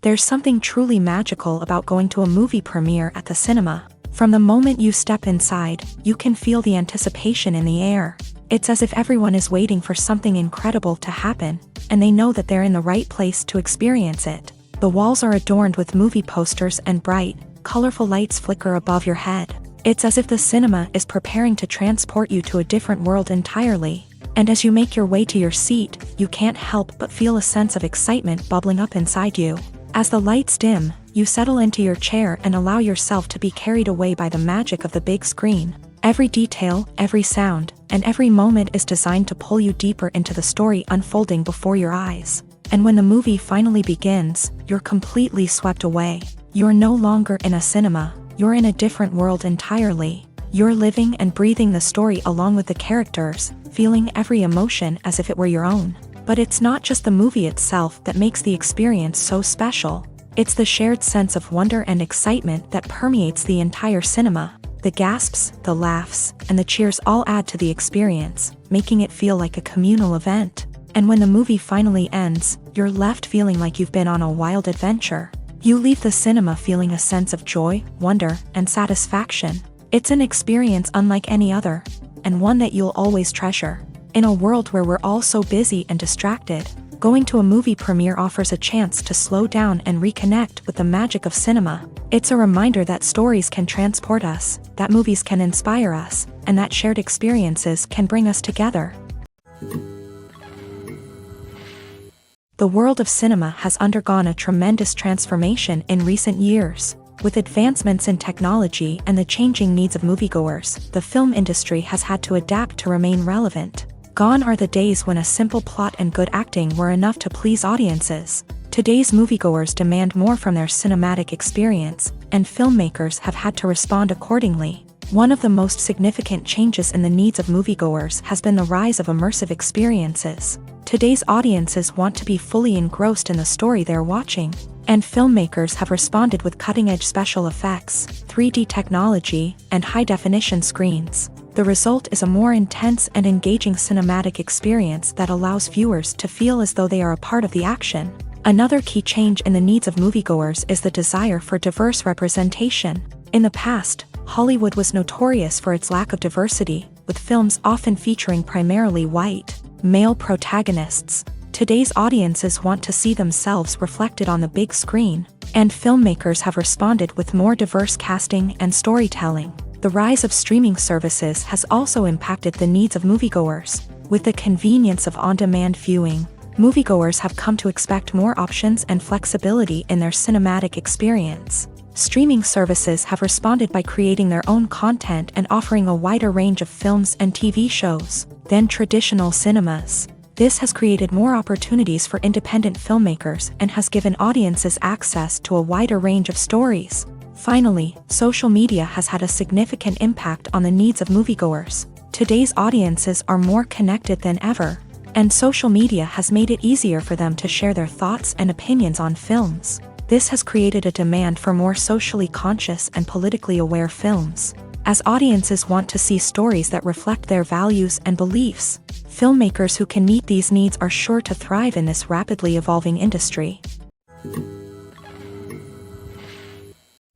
There's something truly magical about going to a movie premiere at the cinema. From the moment you step inside, you can feel the anticipation in the air. It's as if everyone is waiting for something incredible to happen, and they know that they're in the right place to experience it. The walls are adorned with movie posters and bright, colorful lights flicker above your head. It's as if the cinema is preparing to transport you to a different world entirely. And as you make your way to your seat, you can't help but feel a sense of excitement bubbling up inside you. As the lights dim, you settle into your chair and allow yourself to be carried away by the magic of the big screen. Every detail, every sound, and every moment is designed to pull you deeper into the story unfolding before your eyes. And when the movie finally begins, you're completely swept away. You're no longer in a cinema, you're in a different world entirely. You're living and breathing the story along with the characters, feeling every emotion as if it were your own. But it's not just the movie itself that makes the experience so special. It's the shared sense of wonder and excitement that permeates the entire cinema. The gasps, the laughs, and the cheers all add to the experience, making it feel like a communal event. And when the movie finally ends, you're left feeling like you've been on a wild adventure. You leave the cinema feeling a sense of joy, wonder, and satisfaction. It's an experience unlike any other. and one that you'll always treasure. In a world where we're all so busy and distracted, going to a movie premiere offers a chance to slow down and reconnect with the magic of cinema. It's a reminder that stories can transport us, that movies can inspire us, and that shared experiences can bring us together. The world of cinema has undergone a tremendous transformation in recent years. With advancements in technology and the changing needs of moviegoers, the film industry has had to adapt to remain relevant. Gone are the days when a simple plot and good acting were enough to please audiences. Today's moviegoers demand more from their cinematic experience, and filmmakers have had to respond accordingly. One of the most significant changes in the needs of moviegoers has been the rise of immersive experiences. Today's audiences want to be fully engrossed in the story they're watching, and filmmakers have responded with cutting-edge special effects, 3D technology, and high-definition screens. The result is a more intense and engaging cinematic experience that allows viewers to feel as though they are a part of the action. Another key change in the needs of moviegoers is the desire for diverse representation. In the past, Hollywood was notorious for its lack of diversity, with films often featuring primarily white, male protagonists. Today's audiences want to see themselves reflected on the big screen, and filmmakers have responded with more diverse casting and storytelling. The rise of streaming services has also impacted the needs of moviegoers. With the convenience of on-demand viewing, moviegoers have come to expect more options and flexibility in their cinematic experience. Streaming services have responded by creating their own content and offering a wider range of films and TV shows than traditional cinemas. This has created more opportunities for independent filmmakers and has given audiences access to a wider range of stories. Finally, social media has had a significant impact on the needs of moviegoers. Today's audiences are more connected than ever, and social media has made it easier for them to share their thoughts and opinions on films. This has created a demand for more socially conscious and politically aware films. As audiences want to see stories that reflect their values and beliefs, filmmakers who can meet these needs are sure to thrive in this rapidly evolving industry.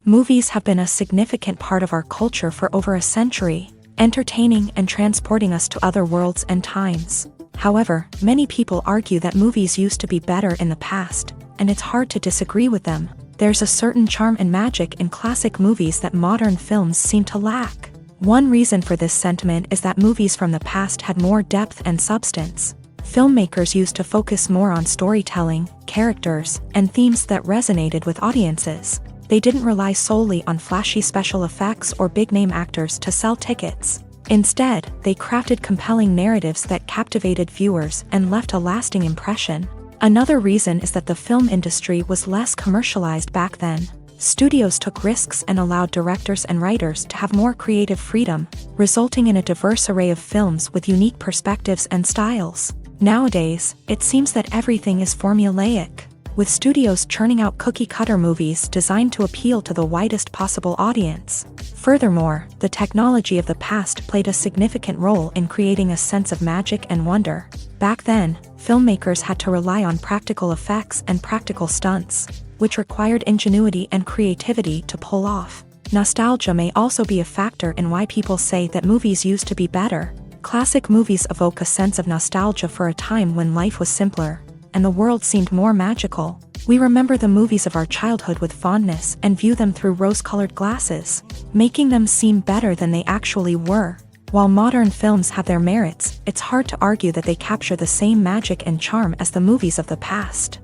Movies have been a significant part of our culture for over a century, entertaining and transporting us to other worlds and times. However, many people argue that movies used to be better in the past, and it's hard to disagree with them. There's a certain charm and magic in classic movies that modern films seem to lack. One reason for this sentiment is that movies from the past had more depth and substance. Filmmakers used to focus more on storytelling, characters, and themes that resonated with audiences. They didn't rely solely on flashy special effects or big-name actors to sell tickets. Instead, they crafted compelling narratives that captivated viewers and left a lasting impression. Another reason is that the film industry was less commercialized back then. Studios took risks and allowed directors and writers to have more creative freedom, resulting in a diverse array of films with unique perspectives and styles. Nowadays, it seems that everything is formulaic, with studios churning out cookie-cutter movies designed to appeal to the widest possible audience. Furthermore, the technology of the past played a significant role in creating a sense of magic and wonder. Back then, filmmakers had to rely on practical effects and practical stunts, which required ingenuity and creativity to pull off. Nostalgia may also be a factor in why people say that movies used to be better. Classic movies evoke a sense of nostalgia for a time when life was simpler, and the world seemed more magical. We remember the movies of our childhood with fondness and view them through rose-colored glasses, making them seem better than they actually were. While modern films have their merits, it's hard to argue that they capture the same magic and charm as the movies of the past.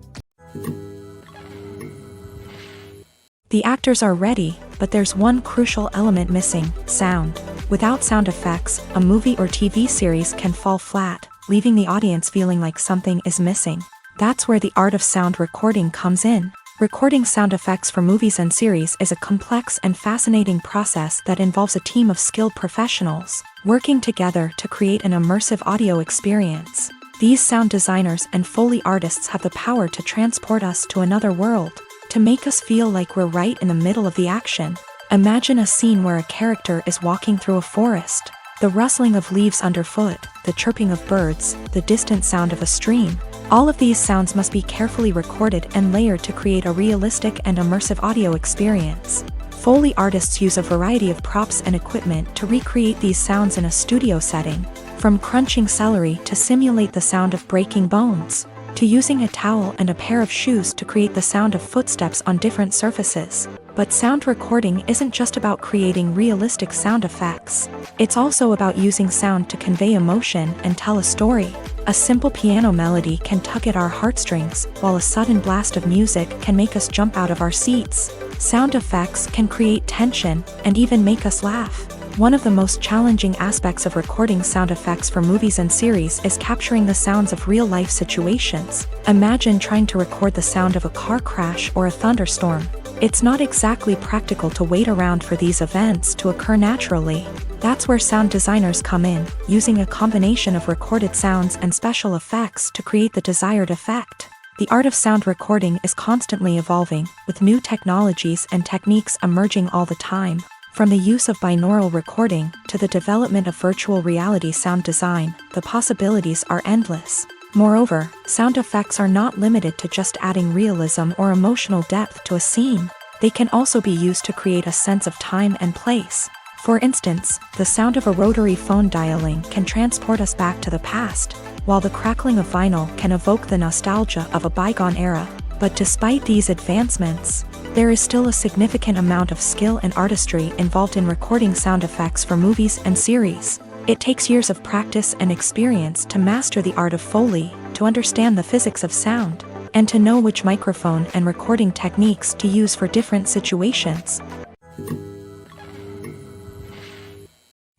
The actors are ready, but there's one crucial element missing: sound. Without sound effects, a movie or TV series can fall flat, leaving the audience feeling like something is missing. That's where the art of sound recording comes in. Recording sound effects for movies and series is a complex and fascinating process that involves a team of skilled professionals working together to create an immersive audio experience. These sound designers and Foley artists have the power to transport us to another world, to make us feel like we're right in the middle of the action. Imagine a scene where a character is walking through a forest. The rustling of leaves underfoot, the chirping of birds, the distant sound of a stream. All of these sounds must be carefully recorded and layered to create a realistic and immersive audio experience. Foley artists use a variety of props and equipment to recreate these sounds in a studio setting, from crunching celery to simulate the sound of breaking bones, to using a towel and a pair of shoes to create the sound of footsteps on different surfaces. But sound recording isn't just about creating realistic sound effects. It's also about using sound to convey emotion and tell a story. A simple piano melody can tug at our heartstrings, while a sudden blast of music can make us jump out of our seats. Sound effects can create tension and even make us laugh. One of the most challenging aspects of recording sound effects for movies and series is capturing the sounds of real-life situations. Imagine trying to record the sound of a car crash or a thunderstorm. It's not exactly practical to wait around for these events to occur naturally. That's where sound designers come in, using a combination of recorded sounds and special effects to create the desired effect. The art of sound recording is constantly evolving, with new technologies and techniques emerging all the time. From the use of binaural recording to the development of virtual reality sound design, the possibilities are endless. Moreover, sound effects are not limited to just adding realism or emotional depth to a scene. They can also be used to create a sense of time and place. For instance, the sound of a rotary phone dialing can transport us back to the past, while the crackling of vinyl can evoke the nostalgia of a bygone era. But despite these advancements, there is still a significant amount of skill and artistry involved in recording sound effects for movies and series. It takes years of practice and experience to master the art of Foley, to understand the physics of sound, and to know which microphone and recording techniques to use for different situations.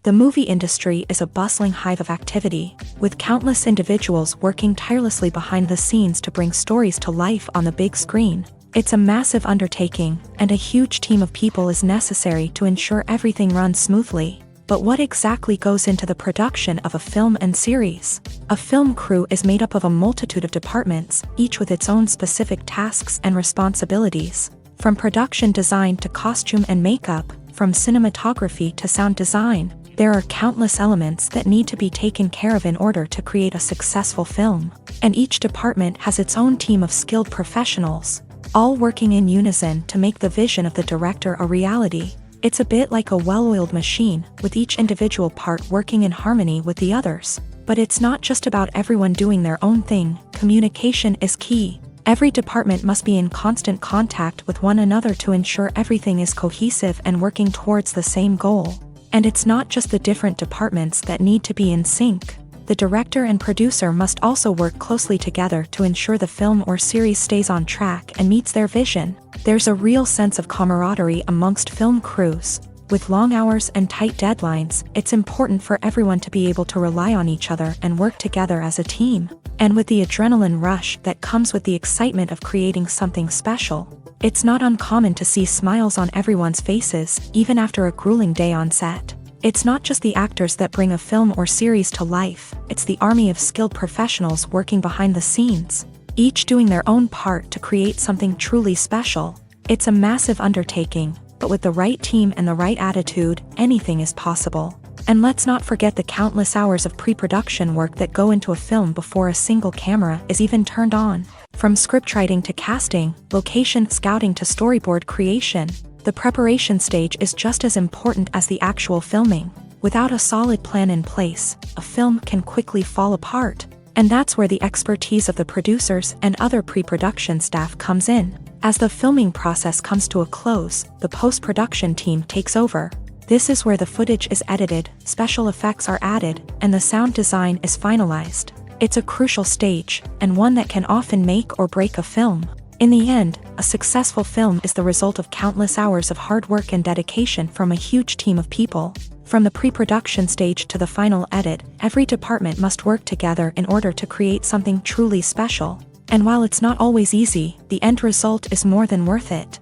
The movie industry is a bustling hive of activity, with countless individuals working tirelessly behind the scenes to bring stories to life on the big screen. It's a massive undertaking, and a huge team of people is necessary to ensure everything runs smoothly. But what exactly goes into the production of a film and series? A film crew is made up of a multitude of departments, each with its own specific tasks and responsibilities. From production design to costume and makeup, from cinematography to sound design, there are countless elements that need to be taken care of in order to create a successful film. And each department has its own team of skilled professionals, all working in unison to make the vision of the director a reality. It's a bit like a well-oiled machine, with each individual part working in harmony with the others. But it's not just about everyone doing their own thing. Communication is key. Every department must be in constant contact with one another to ensure everything is cohesive and working towards the same goal. And it's not just the different departments that need to be in sync. The director and producer must also work closely together to ensure the film or series stays on track and meets their vision. There's a real sense of camaraderie amongst film crews. With long hours and tight deadlines, it's important for everyone to be able to rely on each other and work together as a team. And with the adrenaline rush that comes with the excitement of creating something special, it's not uncommon to see smiles on everyone's faces, even after a grueling day on set. It's not just the actors that bring a film or series to life, it's the army of skilled professionals working behind the scenes, each doing their own part to create something truly special. It's a massive undertaking, but with the right team and the right attitude, anything is possible. And let's not forget the countless hours of pre-production work that go into a film before a single camera is even turned on. From scriptwriting to casting, location scouting to storyboard creation, the preparation stage is just as important as the actual filming. Without a solid plan in place, a film can quickly fall apart. And that's where the expertise of the producers and other pre-production staff comes in. As the filming process comes to a close, the post-production team takes over. This is where the footage is edited, special effects are added, and the sound design is finalized. It's a crucial stage, and one that can often make or break a film. In the end, a successful film is the result of countless hours of hard work and dedication from a huge team of people. From the pre-production stage to the final edit, every department must work together in order to create something truly special. And while it's not always easy, the end result is more than worth it.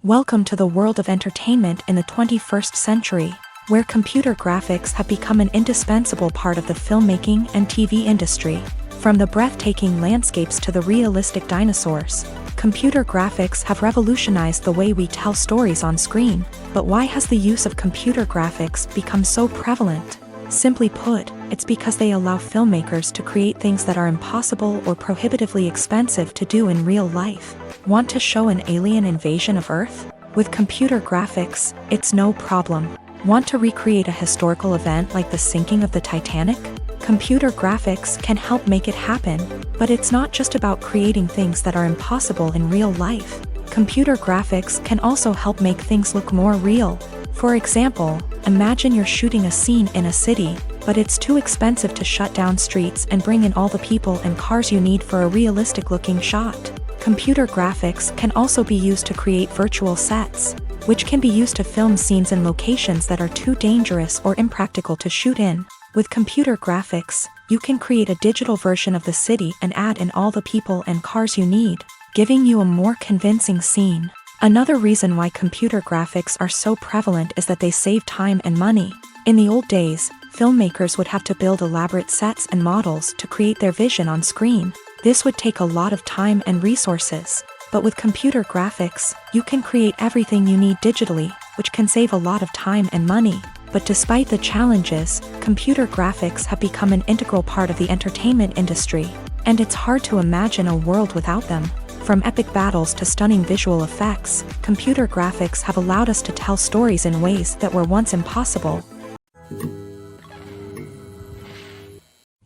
Welcome to the world of entertainment in the 21st century, where computer graphics have become an indispensable part of the filmmaking and TV industry. From the breathtaking landscapes to the realistic dinosaurs, computer graphics have revolutionized the way we tell stories on screen. But why has the use of computer graphics become so prevalent? Simply put, it's because they allow filmmakers to create things that are impossible or prohibitively expensive to do in real life. Want to show an alien invasion of Earth? With computer graphics, it's no problem. Want to recreate a historical event like the sinking of the Titanic? Computer graphics can help make it happen, but it's not just about creating things that are impossible in real life. Computer graphics can also help make things look more real. For example, imagine you're shooting a scene in a city, but it's too expensive to shut down streets and bring in all the people and cars you need for a realistic-looking shot. Computer graphics can also be used to create virtual sets, which can be used to film scenes in locations that are too dangerous or impractical to shoot in. With computer graphics, you can create a digital version of the city and add in all the people and cars you need, giving you a more convincing scene. Another reason why computer graphics are so prevalent is that they save time and money. In the old days, filmmakers would have to build elaborate sets and models to create their vision on screen. This would take a lot of time and resources. But with computer graphics, you can create everything you need digitally, which can save a lot of time and money. But despite the challenges, computer graphics have become an integral part of the entertainment industry, and it's hard to imagine a world without them. From epic battles to stunning visual effects, computer graphics have allowed us to tell stories in ways that were once impossible.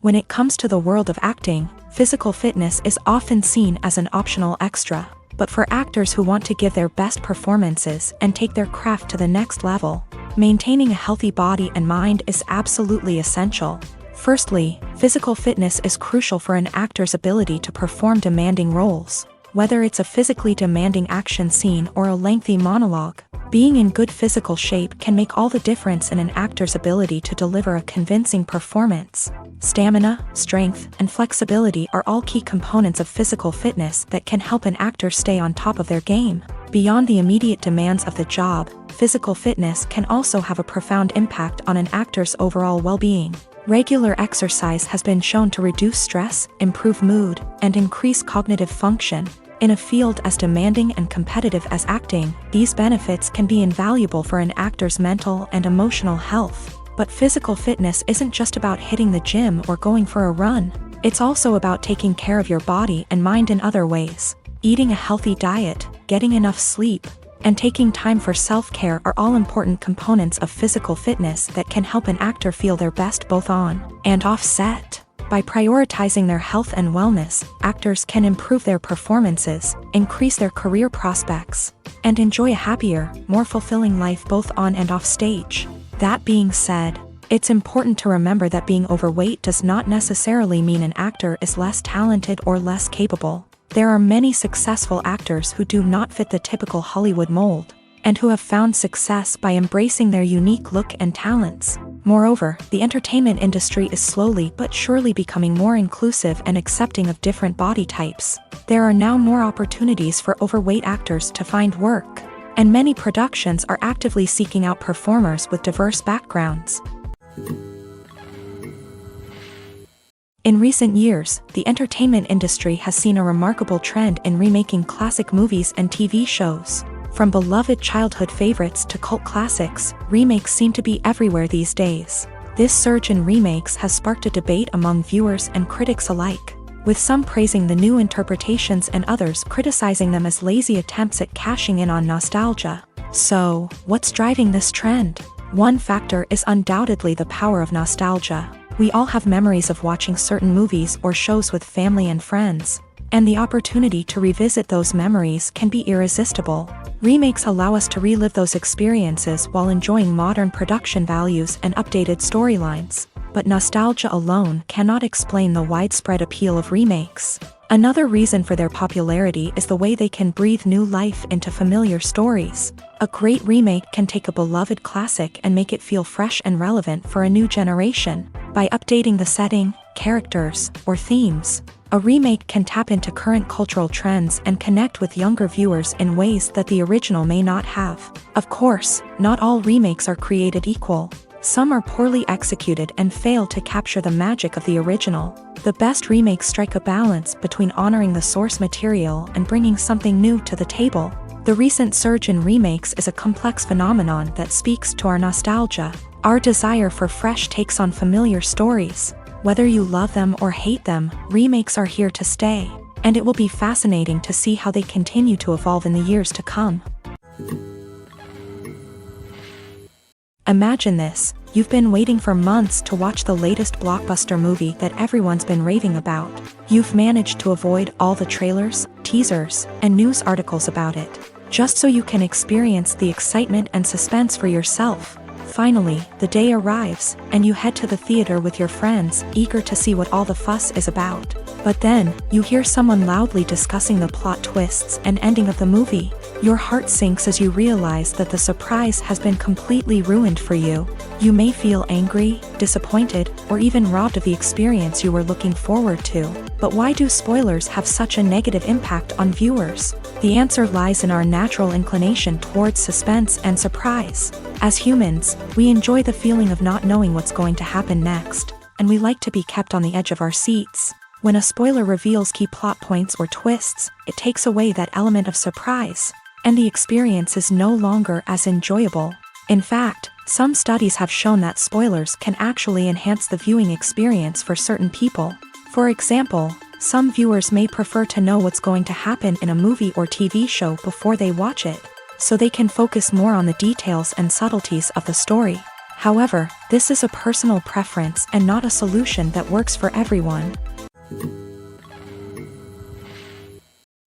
When it comes to the world of acting, physical fitness is often seen as an optional extra. But for actors who want to give their best performances and take their craft to the next level, maintaining a healthy body and mind is absolutely essential. Firstly, physical fitness is crucial for an actor's ability to perform demanding roles. Whether it's a physically demanding action scene or a lengthy monologue, being in good physical shape can make all the difference in an actor's ability to deliver a convincing performance. Stamina, strength, and flexibility are all key components of physical fitness that can help an actor stay on top of their game. Beyond the immediate demands of the job, physical fitness can also have a profound impact on an actor's overall well-being. Regular exercise has been shown to reduce stress, improve mood, and increase cognitive function. In a field as demanding and competitive as acting, these benefits can be invaluable for an actor's mental and emotional health. But physical fitness isn't just about hitting the gym or going for a run. It's also about taking care of your body and mind in other ways. Eating a healthy diet, getting enough sleep, and taking time for self-care are all important components of physical fitness that can help an actor feel their best both on and off set. By prioritizing their health and wellness, actors can improve their performances, increase their career prospects, and enjoy a happier, more fulfilling life both on and off stage. That being said, it's important to remember that being overweight does not necessarily mean an actor is less talented or less capable. There are many successful actors who do not fit the typical Hollywood mold, and who have found success by embracing their unique look and talents. Moreover, the entertainment industry is slowly but surely becoming more inclusive and accepting of different body types. There are now more opportunities for overweight actors to find work, and many productions are actively seeking out performers with diverse backgrounds. In recent years, the entertainment industry has seen a remarkable trend in remaking classic movies and TV shows. From beloved childhood favorites to cult classics, remakes seem to be everywhere these days. This surge in remakes has sparked a debate among viewers and critics alike, with some praising the new interpretations and others criticizing them as lazy attempts at cashing in on nostalgia. So, what's driving this trend? One factor is undoubtedly the power of nostalgia. We all have memories of watching certain movies or shows with family and friends, and the opportunity to revisit those memories can be irresistible. Remakes allow us to relive those experiences while enjoying modern production values and updated storylines. But nostalgia alone cannot explain the widespread appeal of remakes. Another reason for their popularity is the way they can breathe new life into familiar stories. A great remake can take a beloved classic and make it feel fresh and relevant for a new generation. By updating the setting, characters, or themes, a remake can tap into current cultural trends and connect with younger viewers in ways that the original may not have. Of course, not all remakes are created equal. Some are poorly executed and fail to capture the magic of the original. The best remakes strike a balance between honoring the source material and bringing something new to the table. The recent surge in remakes is a complex phenomenon that speaks to our nostalgia, our desire for fresh takes on familiar stories. Whether you love them or hate them, remakes are here to stay. and it will be fascinating to see how they continue to evolve in the years to come. Imagine this, you've been waiting for months to watch the latest blockbuster movie that everyone's been raving about. You've managed to avoid all the trailers, teasers, and news articles about it, just so you can experience the excitement and suspense for yourself. Finally, the day arrives, and you head to the theater with your friends, eager to see what all the fuss is about. But then, you hear someone loudly discussing the plot twists and ending of the movie. Your heart sinks as you realize that the surprise has been completely ruined for you. You may feel angry, disappointed, or even robbed of the experience you were looking forward to. But why do spoilers have such a negative impact on viewers? The answer lies in our natural inclination towards suspense and surprise. As humans, we enjoy the feeling of not knowing what's going to happen next, and we like to be kept on the edge of our seats. When a spoiler reveals key plot points or twists, it takes away that element of surprise, and the experience is no longer as enjoyable. In fact, some studies have shown that spoilers can actually enhance the viewing experience for certain people. For example, some viewers may prefer to know what's going to happen in a movie or TV show before they watch it, so they can focus more on the details and subtleties of the story. However, this is a personal preference and not a solution that works for everyone.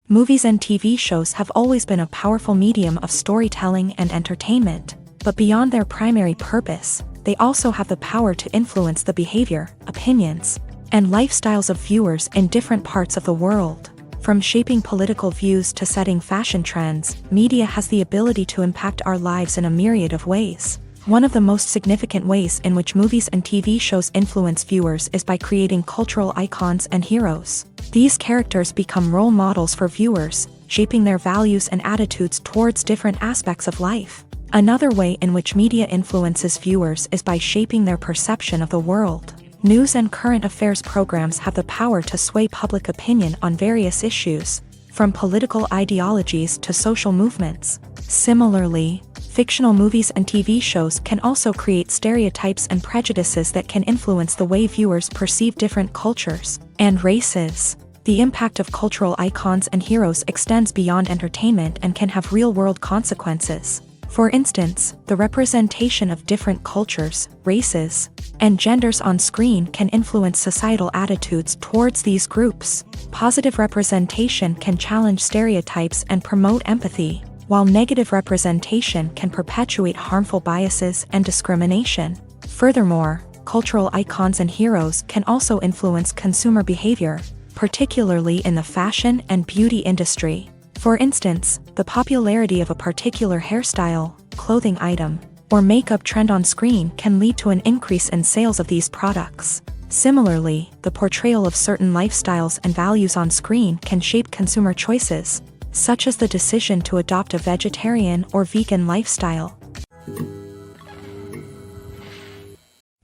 Movies and TV shows have always been a powerful medium of storytelling and entertainment, but beyond their primary purpose, they also have the power to influence the behavior, opinions, and lifestyles of viewers in different parts of the world. From shaping political views to setting fashion trends, media has the ability to impact our lives in a myriad of ways. One of the most significant ways in which movies and TV shows influence viewers is by creating cultural icons and heroes. These characters become role models for viewers, shaping their values and attitudes towards different aspects of life. Another way in which media influences viewers is by shaping their perception of the world. News and current affairs programs have the power to sway public opinion on various issues, from political ideologies to social movements. Similarly, fictional movies and TV shows can also create stereotypes and prejudices that can influence the way viewers perceive different cultures and races. The impact of cultural icons and heroes extends beyond entertainment and can have real-world consequences. For instance, the representation of different cultures, races, and genders on screen can influence societal attitudes towards these groups. Positive representation can challenge stereotypes and promote empathy, while negative representation can perpetuate harmful biases and discrimination. Furthermore, cultural icons and heroes can also influence consumer behavior, particularly in the fashion and beauty industry. For instance, the popularity of a particular hairstyle, clothing item, or makeup trend on screen can lead to an increase in sales of these products. Similarly, the portrayal of certain lifestyles and values on screen can shape consumer choices, such as the decision to adopt a vegetarian or vegan lifestyle.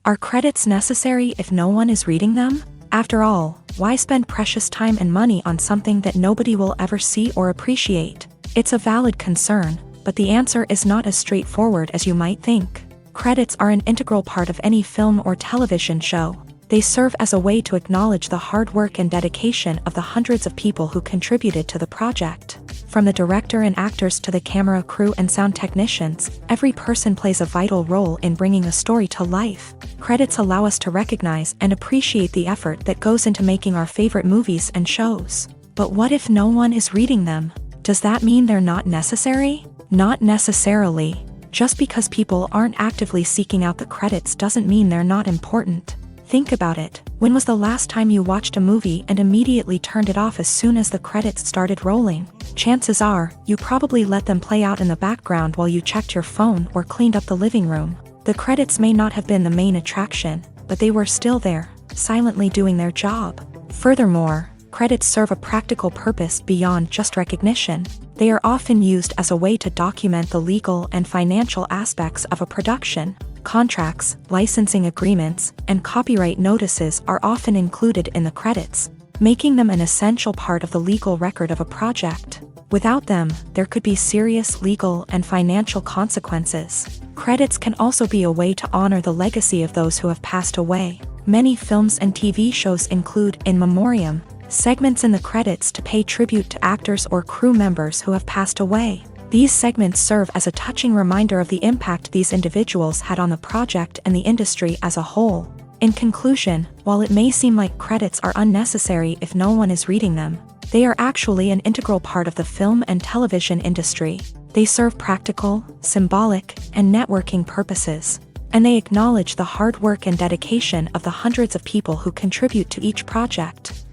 Are credits necessary if no one is reading them? After all, why spend precious time and money on something that nobody will ever see or appreciate? It's a valid concern, but the answer is not as straightforward as you might think. Credits are an integral part of any film or television show. They serve as a way to acknowledge the hard work and dedication of the hundreds of people who contributed to the project. From the director and actors to the camera crew and sound technicians, every person plays a vital role in bringing a story to life. Credits allow us to recognize and appreciate the effort that goes into making our favorite movies and shows. But what if no one is reading them? Does that mean they're not necessary? Not necessarily. Just because people aren't actively seeking out the credits doesn't mean they're not important. Think about it. When was the last time you watched a movie and immediately turned it off as soon as the credits started rolling? Chances are, you probably let them play out in the background while you checked your phone or cleaned up the living room. The credits may not have been the main attraction, but they were still there, silently doing their job. Furthermore, credits serve a practical purpose beyond just recognition. They are often used as a way to document the legal and financial aspects of a production. Contracts, licensing agreements, and copyright notices are often included in the credits, making them an essential part of the legal record of a project. Without them, there could be serious legal and financial consequences. Credits can also be a way to honor the legacy of those who have passed away. Many films and TV shows include in memoriam, segments in the credits to pay tribute to actors or crew members who have passed away. These segments serve as a touching reminder of the impact these individuals had on the project and the industry as a whole. In conclusion, while it may seem like credits are unnecessary if no one is reading them, they are actually an integral part of the film and television industry. They serve practical, symbolic, and networking purposes, and they acknowledge the hard work and dedication of the hundreds of people who contribute to each project.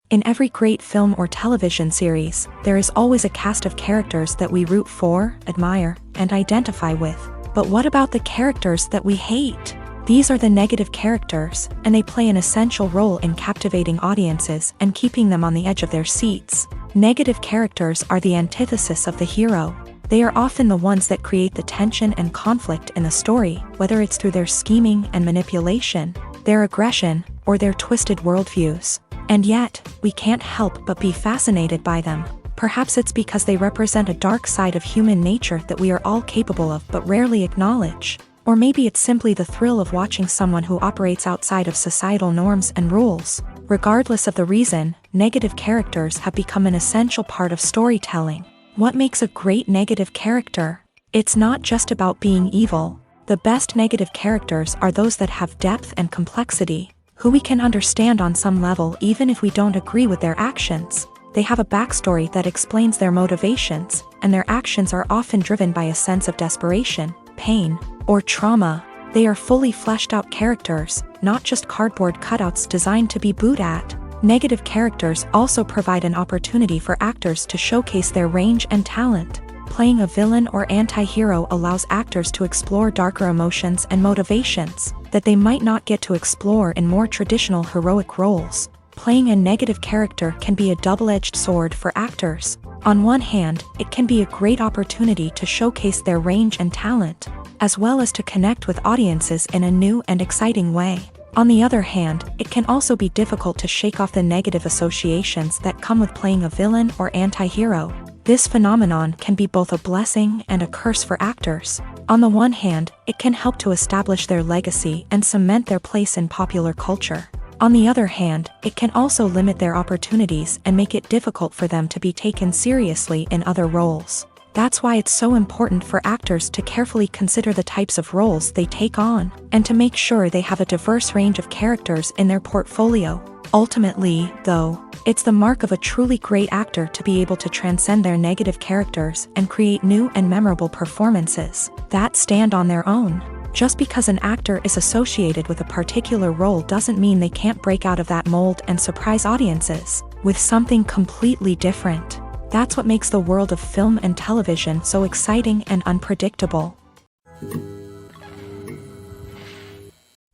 In every great film or television series, there is always a cast of characters that we root for, admire, and identify with. But what about the characters that we hate? These are the negative characters, and they play an essential role in captivating audiences and keeping them on the edge of their seats. Negative characters are the antithesis of the hero. They are often the ones that create the tension and conflict in the story, whether it's through their scheming and manipulation, their aggression, or their twisted worldviews. And yet, we can't help but be fascinated by them. Perhaps it's because they represent a dark side of human nature that we are all capable of but rarely acknowledge. Or maybe it's simply the thrill of watching someone who operates outside of societal norms and rules. Regardless of the reason, negative characters have become an essential part of storytelling. What makes a great negative character? It's not just about being evil. The best negative characters are those that have depth and complexity, who we can understand on some level even if we don't agree with their actions. They have a backstory that explains their motivations, and their actions are often driven by a sense of desperation, pain, or trauma. They are fully fleshed out characters, not just cardboard cutouts designed to be booed at. Negative characters also provide an opportunity for actors to showcase their range and talent. Playing a villain or anti-hero allows actors to explore darker emotions and motivations that they might not get to explore in more traditional heroic roles. Playing a negative character can be a double-edged sword for actors. On one hand, it can be a great opportunity to showcase their range and talent, as well as to connect with audiences in a new and exciting way. On the other hand, it can also be difficult to shake off the negative associations that come with playing a villain or anti-hero. This phenomenon can be both a blessing and a curse for actors. On the one hand, it can help to establish their legacy and cement their place in popular culture. On the other hand, it can also limit their opportunities and make it difficult for them to be taken seriously in other roles. That's why it's so important for actors to carefully consider the types of roles they take on, and to make sure they have a diverse range of characters in their portfolio. Ultimately, though, it's the mark of a truly great actor to be able to transcend their negative characters and create new and memorable performances that stand on their own. Just because an actor is associated with a particular role doesn't mean they can't break out of that mold and surprise audiences with something completely different. That's what makes the world of film and television so exciting and unpredictable.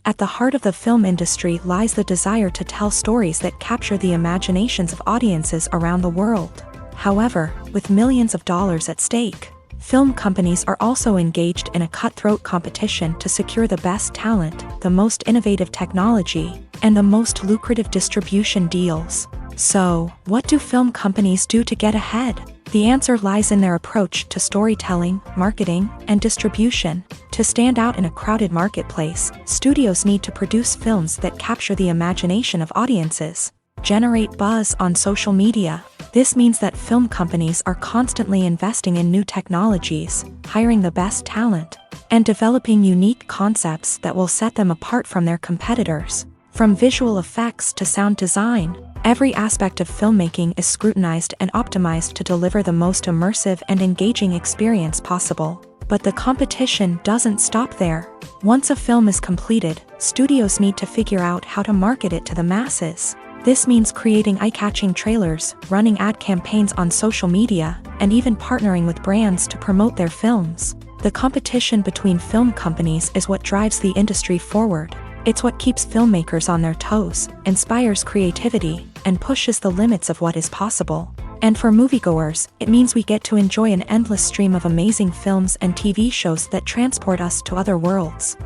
At the heart of the film industry lies the desire to tell stories that capture the imaginations of audiences around the world. However, with millions of dollars at stake, film companies are also engaged in a cutthroat competition to secure the best talent, the most innovative technology, and the most lucrative distribution deals. So, what do film companies do to get ahead? The answer lies in their approach to storytelling, marketing, and distribution. To stand out in a crowded marketplace, studios need to produce films that capture the imagination of audiences, generate buzz on social media. This means that film companies are constantly investing in new technologies, hiring the best talent, and developing unique concepts that will set them apart from their competitors. From visual effects to sound design, every aspect of filmmaking is scrutinized and optimized to deliver the most immersive and engaging experience possible. But the competition doesn't stop there. Once a film is completed, studios need to figure out how to market it to the masses. This means creating eye-catching trailers, running ad campaigns on social media, and even partnering with brands to promote their films. The competition between film companies is what drives the industry forward. It's what keeps filmmakers on their toes, inspires creativity, and pushes the limits of what is possible. And for moviegoers, it means we get to enjoy an endless stream of amazing films and TV shows that transport us to other worlds.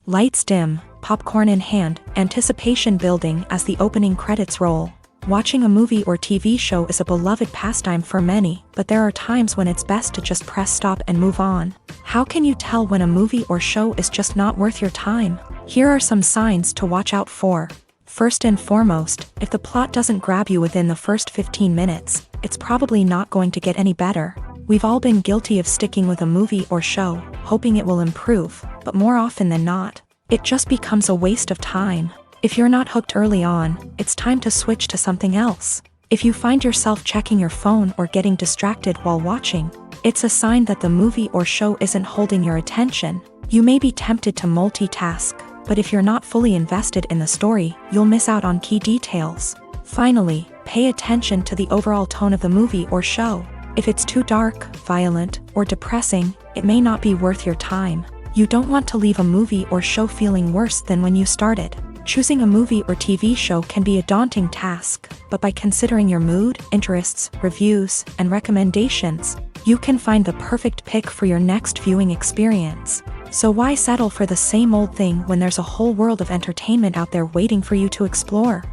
Lights dim, popcorn in hand, anticipation building as the opening credits roll. Watching a movie or TV show is a beloved pastime for many, but there are times when it's best to just press stop and move on. How can you tell when a movie or show is just not worth your time? Here are some signs to watch out for. First and foremost, if the plot doesn't grab you within the first 15 minutes, it's probably not going to get any better. We've all been guilty of sticking with a movie or show, hoping it will improve, but more often than not, it just becomes a waste of time. If you're not hooked early on, it's time to switch to something else. If you find yourself checking your phone or getting distracted while watching, it's a sign that the movie or show isn't holding your attention. You may be tempted to multitask, but if you're not fully invested in the story, you'll miss out on key details. Finally, pay attention to the overall tone of the movie or show. If it's too dark, violent, or depressing, it may not be worth your time. You don't want to leave a movie or show feeling worse than when you started. Choosing a movie or TV show can be a daunting task, but by considering your mood, interests, reviews, and recommendations, you can find the perfect pick for your next viewing experience. So why settle for the same old thing when there's a whole world of entertainment out there waiting for you to explore?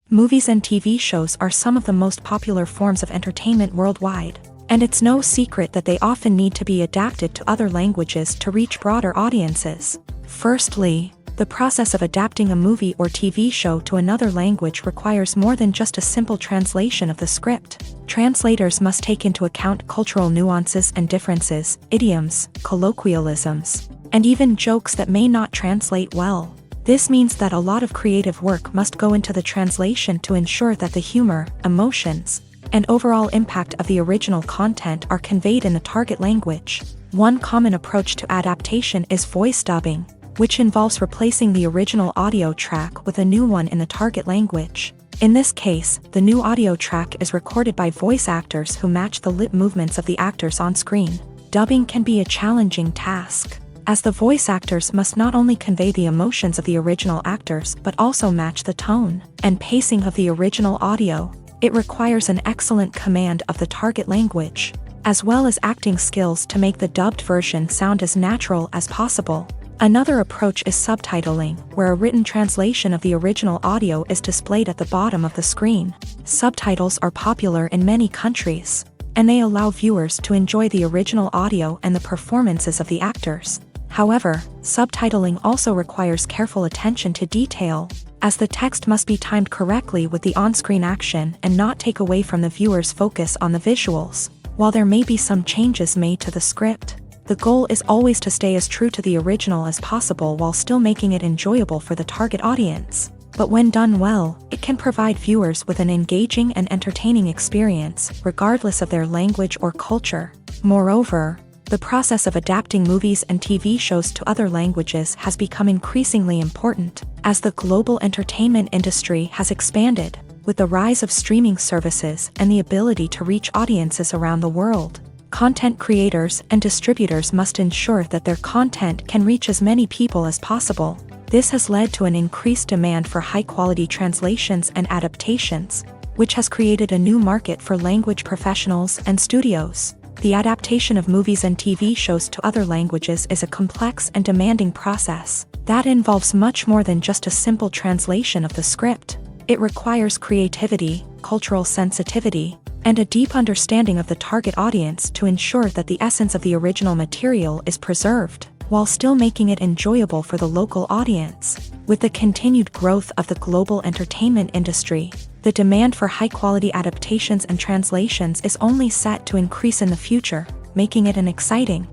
Movies and TV shows are some of the most popular forms of entertainment worldwide, and it's no secret that they often need to be adapted to other languages to reach broader audiences. Firstly, the process of adapting a movie or TV show to another language requires more than just a simple translation of the script. Translators must take into account cultural nuances and differences, idioms, colloquialisms, and even jokes that may not translate well. This means that a lot of creative work must go into the translation to ensure that the humor, emotions, and overall impact of the original content are conveyed in the target language. One common approach to adaptation is voice dubbing, which involves replacing the original audio track with a new one in the target language. In this case, the new audio track is recorded by voice actors who match the lip movements of the actors on screen. Dubbing can be a challenging task, as the voice actors must not only convey the emotions of the original actors but also match the tone and pacing of the original audio. It requires an excellent command of the target language, as well as acting skills to make the dubbed version sound as natural as possible. Another approach is subtitling, where a written translation of the original audio is displayed at the bottom of the screen. Subtitles are popular in many countries, and they allow viewers to enjoy the original audio and the performances of the actors. However, subtitling also requires careful attention to detail, as the text must be timed correctly with the on-screen action and not take away from the viewer's focus on the visuals. While there may be some changes made to the script, the goal is always to stay as true to the original as possible while still making it enjoyable for the target audience. But when done well, it can provide viewers with an engaging and entertaining experience, regardless of their language or culture. Moreover, the process of adapting movies and TV shows to other languages has become increasingly important, as the global entertainment industry has expanded, with the rise of streaming services and the ability to reach audiences around the world. Content creators and distributors must ensure that their content can reach as many people as possible. This has led to an increased demand for high-quality translations and adaptations, which has created a new market for language professionals and studios. The adaptation of movies and TV shows to other languages is a complex and demanding process that involves much more than just a simple translation of the script. It requires creativity, cultural sensitivity, and a deep understanding of the target audience to ensure that the essence of the original material is preserved, while still making it enjoyable for the local audience. With the continued growth of the global entertainment industry, the demand for high-quality adaptations and translations is only set to increase in the future, making it an exciting.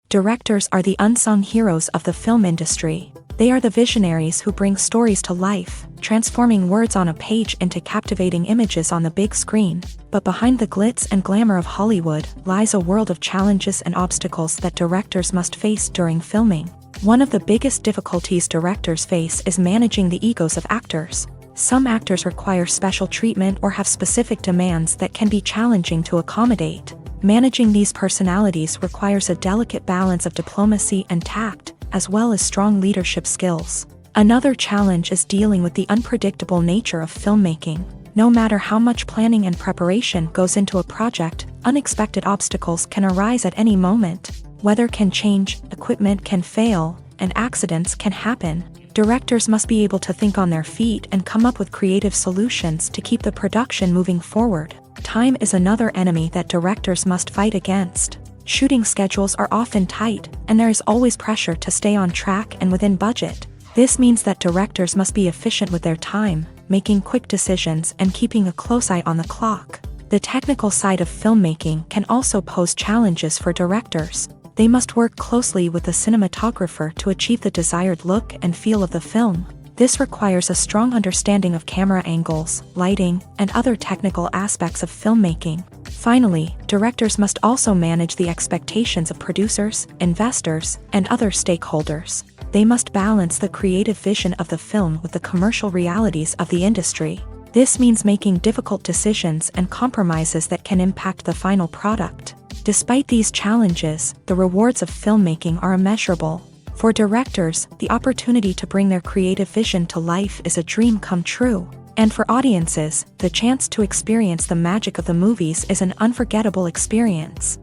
Directors are the unsung heroes of the film industry. They are the visionaries who bring stories to life, transforming words on a page into captivating images on the big screen. But behind the glitz and glamour of Hollywood lies a world of challenges and obstacles that directors must face during filming. One of the biggest difficulties directors face is managing the egos of actors. Some actors require special treatment or have specific demands that can be challenging to accommodate. Managing these personalities requires a delicate balance of diplomacy and tact, as well as strong leadership skills. Another challenge is dealing with the unpredictable nature of filmmaking. No matter how much planning and preparation goes into a project, unexpected obstacles can arise at any moment. Weather can change, equipment can fail, and accidents can happen. Directors must be able to think on their feet and come up with creative solutions to keep the production moving forward. Time is another enemy that directors must fight against. Shooting schedules are often tight, and there is always pressure to stay on track and within budget. This means that directors must be efficient with their time, making quick decisions and keeping a close eye on the clock. The technical side of filmmaking can also pose challenges for directors. They must work closely with the cinematographer to achieve the desired look and feel of the film. This requires a strong understanding of camera angles, lighting, and other technical aspects of filmmaking. Finally, directors must also manage the expectations of producers, investors, and other stakeholders. They must balance the creative vision of the film with the commercial realities of the industry. This means making difficult decisions and compromises that can impact the final product. Despite these challenges, the rewards of filmmaking are immeasurable. For directors, the opportunity to bring their creative vision to life is a dream come true. And for audiences, the chance to experience the magic of the movies is an unforgettable experience.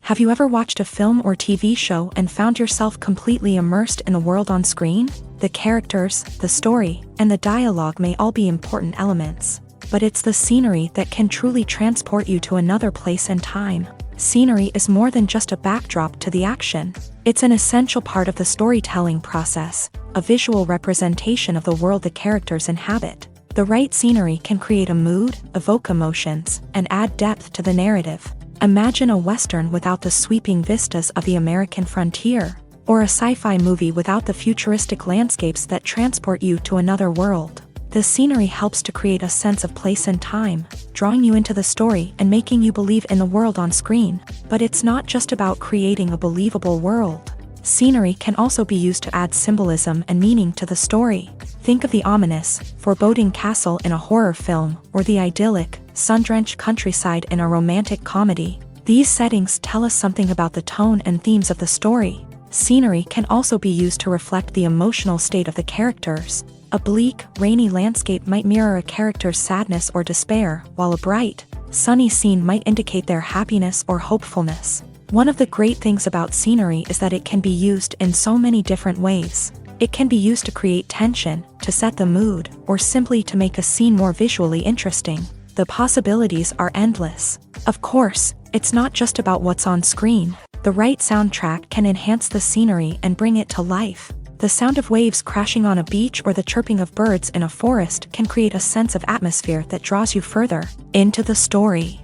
Have you ever watched a film or TV show and found yourself completely immersed in the world on screen? The characters, the story, and the dialogue may all be important elements, but it's the scenery that can truly transport you to another place and time. Scenery is more than just a backdrop to the action. It's an essential part of the storytelling process, a visual representation of the world the characters inhabit. The right scenery can create a mood, evoke emotions, and add depth to the narrative. Imagine a Western without the sweeping vistas of the American frontier, or a sci-fi movie without the futuristic landscapes that transport you to another world. The scenery helps to create a sense of place and time, drawing you into the story and making you believe in the world on screen. But it's not just about creating a believable world. Scenery can also be used to add symbolism and meaning to the story. Think of the ominous, foreboding castle in a horror film, or the idyllic, sun-drenched countryside in a romantic comedy. These settings tell us something about the tone and themes of the story. Scenery can also be used to reflect the emotional state of the characters. A bleak, rainy landscape might mirror a character's sadness or despair, while a bright, sunny scene might indicate their happiness or hopefulness. One of the great things about scenery is that it can be used in so many different ways. It can be used to create tension, to set the mood, or simply to make a scene more visually interesting. The possibilities are endless. Of course, it's not just about what's on screen. The right soundtrack can enhance the scenery and bring it to life. The sound of waves crashing on a beach or the chirping of birds in a forest can create a sense of atmosphere that draws you further into the story.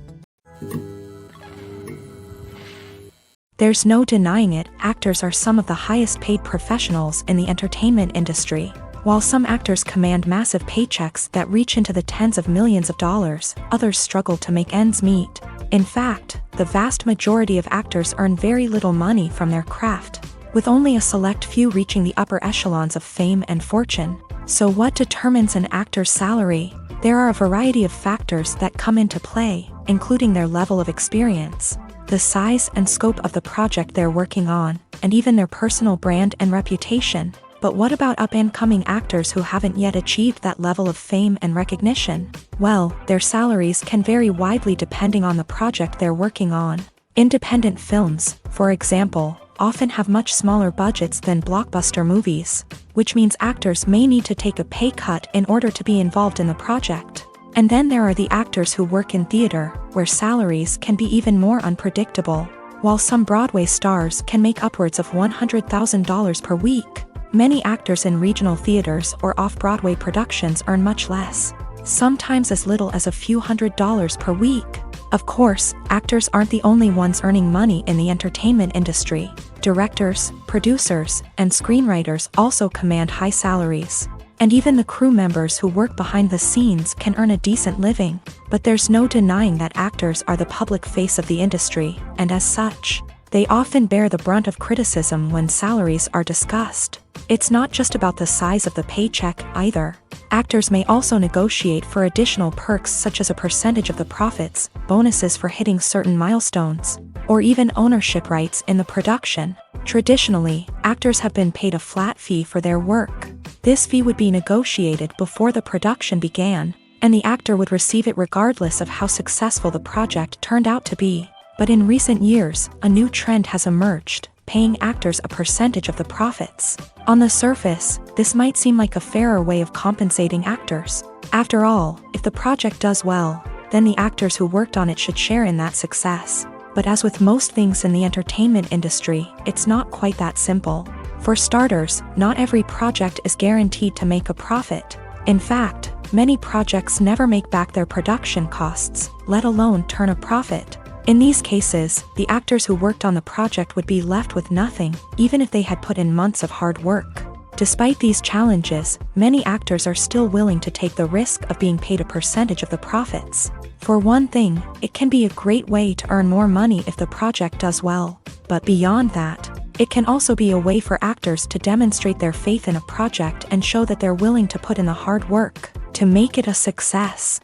There's no denying it, actors are some of the highest paid professionals in the entertainment industry. While some actors command massive paychecks that reach into the tens of millions of dollars, others struggle to make ends meet. In fact, the vast majority of actors earn very little money from their craft, with only a select few reaching the upper echelons of fame and fortune. So what determines an actor's salary? There are a variety of factors that come into play, including their level of experience, the size and scope of the project they're working on, and even their personal brand and reputation. But what about up-and-coming actors who haven't yet achieved that level of fame and recognition? Well, their salaries can vary widely depending on the project they're working on. Independent films, for example, often have much smaller budgets than blockbuster movies, which means actors may need to take a pay cut in order to be involved in the project. And then there are the actors who work in theater, where salaries can be even more unpredictable. While some Broadway stars can make upwards of $100,000 per week, many actors in regional theaters or off-Broadway productions earn much less, sometimes as little as a few $100s per week. Of course, actors aren't the only ones earning money in the entertainment industry. Directors, producers, and screenwriters also command high salaries. And even the crew members who work behind the scenes can earn a decent living. But there's no denying that actors are the public face of the industry, and as such, they often bear the brunt of criticism when salaries are discussed. It's not just about the size of the paycheck, either. Actors may also negotiate for additional perks such as a percentage of the profits, bonuses for hitting certain milestones, or even ownership rights in the production. Traditionally, actors have been paid a flat fee for their work. This fee would be negotiated before the production began, and the actor would receive it regardless of how successful the project turned out to be. But in recent years, a new trend has emerged, paying actors a percentage of the profits. On the surface, this might seem like a fairer way of compensating actors. After all, if the project does well, then the actors who worked on it should share in that success. But as with most things in the entertainment industry, it's not quite that simple. For starters, not every project is guaranteed to make a profit. In fact, many projects never make back their production costs, let alone turn a profit. In these cases, the actors who worked on the project would be left with nothing, even if they had put in months of hard work. Despite these challenges, many actors are still willing to take the risk of being paid a percentage of the profits. For one thing, it can be a great way to earn more money if the project does well. But beyond that, it can also be a way for actors to demonstrate their faith in a project and show that they're willing to put in the hard work to make it a success.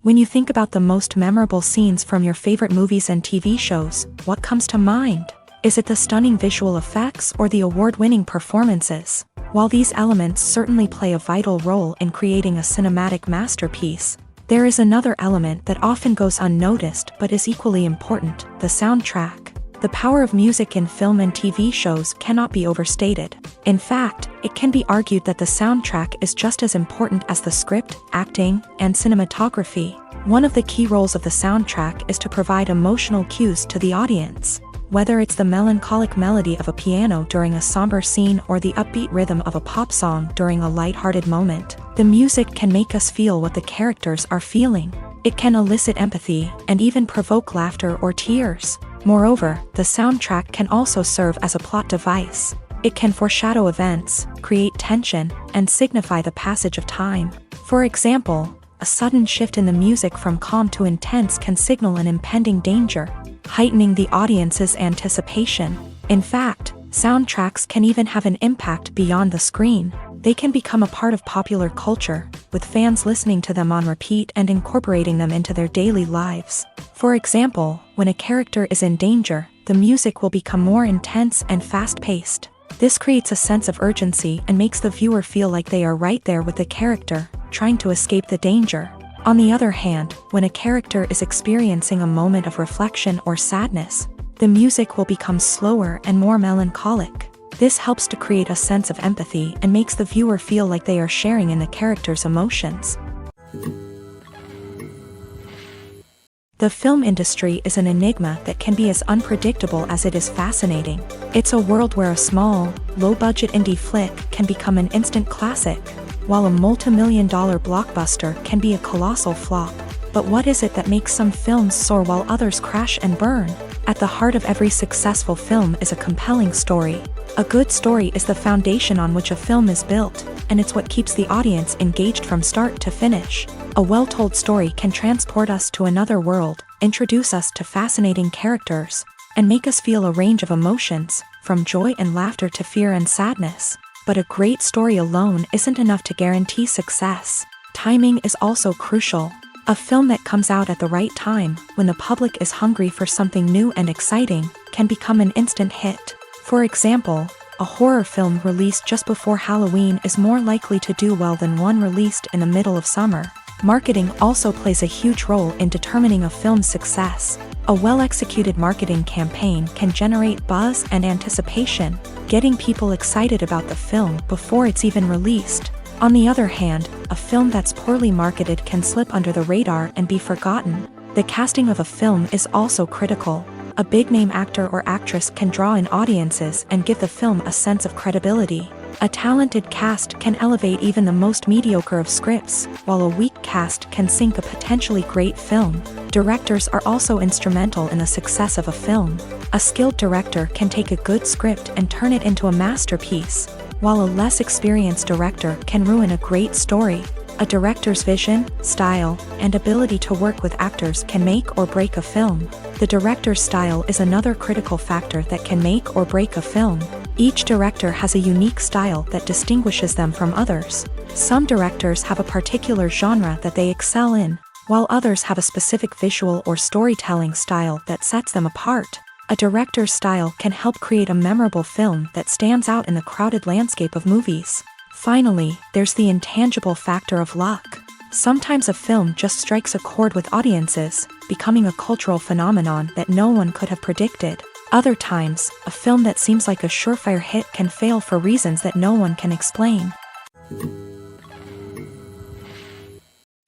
When you think about the most memorable scenes from your favorite movies and TV shows, what comes to mind? Is it the stunning visual effects or the award-winning performances? While these elements certainly play a vital role in creating a cinematic masterpiece, there is another element that often goes unnoticed but is equally important: the soundtrack. The power of music in film and TV shows cannot be overstated. In fact, it can be argued that the soundtrack is just as important as the script, acting, and cinematography. One of the key roles of the soundtrack is to provide emotional cues to the audience. Whether it's the melancholic melody of a piano during a somber scene or the upbeat rhythm of a pop song during a lighthearted moment, the music can make us feel what the characters are feeling. It can elicit empathy and even provoke laughter or tears. Moreover, the soundtrack can also serve as a plot device. It can foreshadow events, create tension, and signify the passage of time. For example, a sudden shift in the music from calm to intense can signal an impending danger, heightening the audience's anticipation. In fact, soundtracks can even have an impact beyond the screen. They can become a part of popular culture, with fans listening to them on repeat and incorporating them into their daily lives. For example, when a character is in danger, the music will become more intense and fast-paced. This creates a sense of urgency and makes the viewer feel like they are right there with the character, trying to escape the danger. On the other hand, when a character is experiencing a moment of reflection or sadness, the music will become slower and more melancholic. This helps to create a sense of empathy and makes the viewer feel like they are sharing in the character's emotions. The film industry is an enigma that can be as unpredictable as it is fascinating. It's a world where a small, low-budget indie flick can become an instant classic, while a multi-million-dollar blockbuster can be a colossal flop. But what is it that makes some films soar while others crash and burn? At the heart of every successful film is a compelling story. A good story is the foundation on which a film is built, and it's what keeps the audience engaged from start to finish. A well-told story can transport us to another world, introduce us to fascinating characters, and make us feel a range of emotions, from joy and laughter to fear and sadness. But a great story alone isn't enough to guarantee success. Timing is also crucial. A film that comes out at the right time, when the public is hungry for something new and exciting, can become an instant hit. For example, a horror film released just before Halloween is more likely to do well than one released in the middle of summer. Marketing also plays a huge role in determining a film's success. A well-executed marketing campaign can generate buzz and anticipation, getting people excited about the film before it's even released. On the other hand, a film that's poorly marketed can slip under the radar and be forgotten. The casting of a film is also critical. A big-name actor or actress can draw in audiences and give the film a sense of credibility. A talented cast can elevate even the most mediocre of scripts, while a weak cast can sink a potentially great film. Directors are also instrumental in the success of a film. A skilled director can take a good script and turn it into a masterpiece, while a less experienced director can ruin a great story. A director's vision, style, and ability to work with actors can make or break a film. The director's style is another critical factor that can make or break a film. Each director has a unique style that distinguishes them from others. Some directors have a particular genre that they excel in, while others have a specific visual or storytelling style that sets them apart. A director's style can help create a memorable film that stands out in the crowded landscape of movies. Finally, there's the intangible factor of luck. Sometimes a film just strikes a chord with audiences, becoming a cultural phenomenon that no one could have predicted. Other times, a film that seems like a surefire hit can fail for reasons that no one can explain.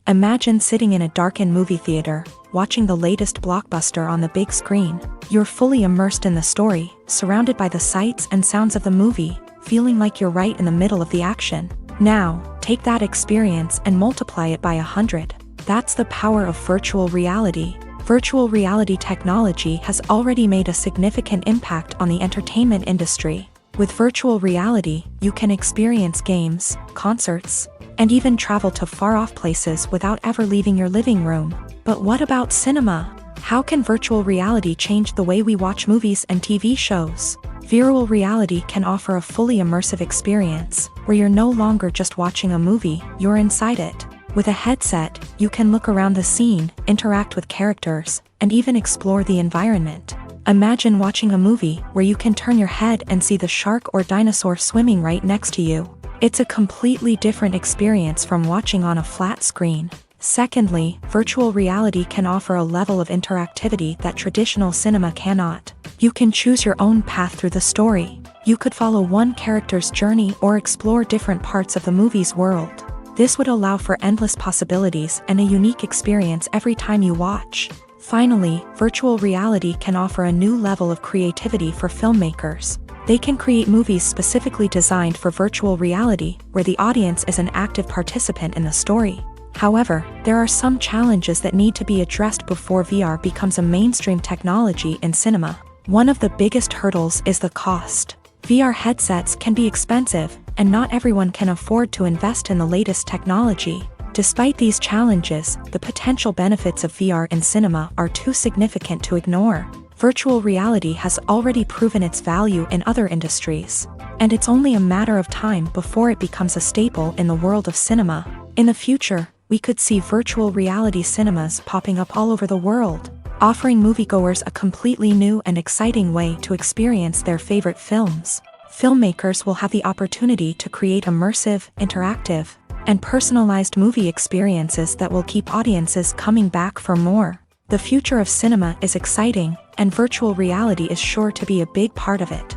Imagine sitting in a darkened movie theater, watching the latest blockbuster on the big screen. You're fully immersed in the story, surrounded by the sights and sounds of the movie, feeling like you're right in the middle of the action. Now, take that experience and multiply it by 100. That's the power of virtual reality. Virtual reality technology has already made a significant impact on the entertainment industry. With virtual reality, you can experience games, concerts, and even travel to far-off places without ever leaving your living room. But what about cinema? How can virtual reality change the way we watch movies and TV shows? Virtual reality can offer a fully immersive experience, where you're no longer just watching a movie, you're inside it. With a headset, you can look around the scene, interact with characters, and even explore the environment. Imagine watching a movie where you can turn your head and see the shark or dinosaur swimming right next to you. It's a completely different experience from watching on a flat screen. Secondly, virtual reality can offer a level of interactivity that traditional cinema cannot. You can choose your own path through the story. You could follow one character's journey or explore different parts of the movie's world. This would allow for endless possibilities and a unique experience every time you watch. Finally, virtual reality can offer a new level of creativity for filmmakers. They can create movies specifically designed for virtual reality, where the audience is an active participant in the story. However, there are some challenges that need to be addressed before VR becomes a mainstream technology in cinema. One of the biggest hurdles is the cost. VR headsets can be expensive, and not everyone can afford to invest in the latest technology. Despite these challenges, the potential benefits of VR in cinema are too significant to ignore. Virtual reality has already proven its value in other industries, and it's only a matter of time before it becomes a staple in the world of cinema. In the future, we could see virtual reality cinemas popping up all over the world, offering moviegoers a completely new and exciting way to experience their favorite films. Filmmakers will have the opportunity to create immersive, interactive, and personalized movie experiences that will keep audiences coming back for more. The future of cinema is exciting, and virtual reality is sure to be a big part of it.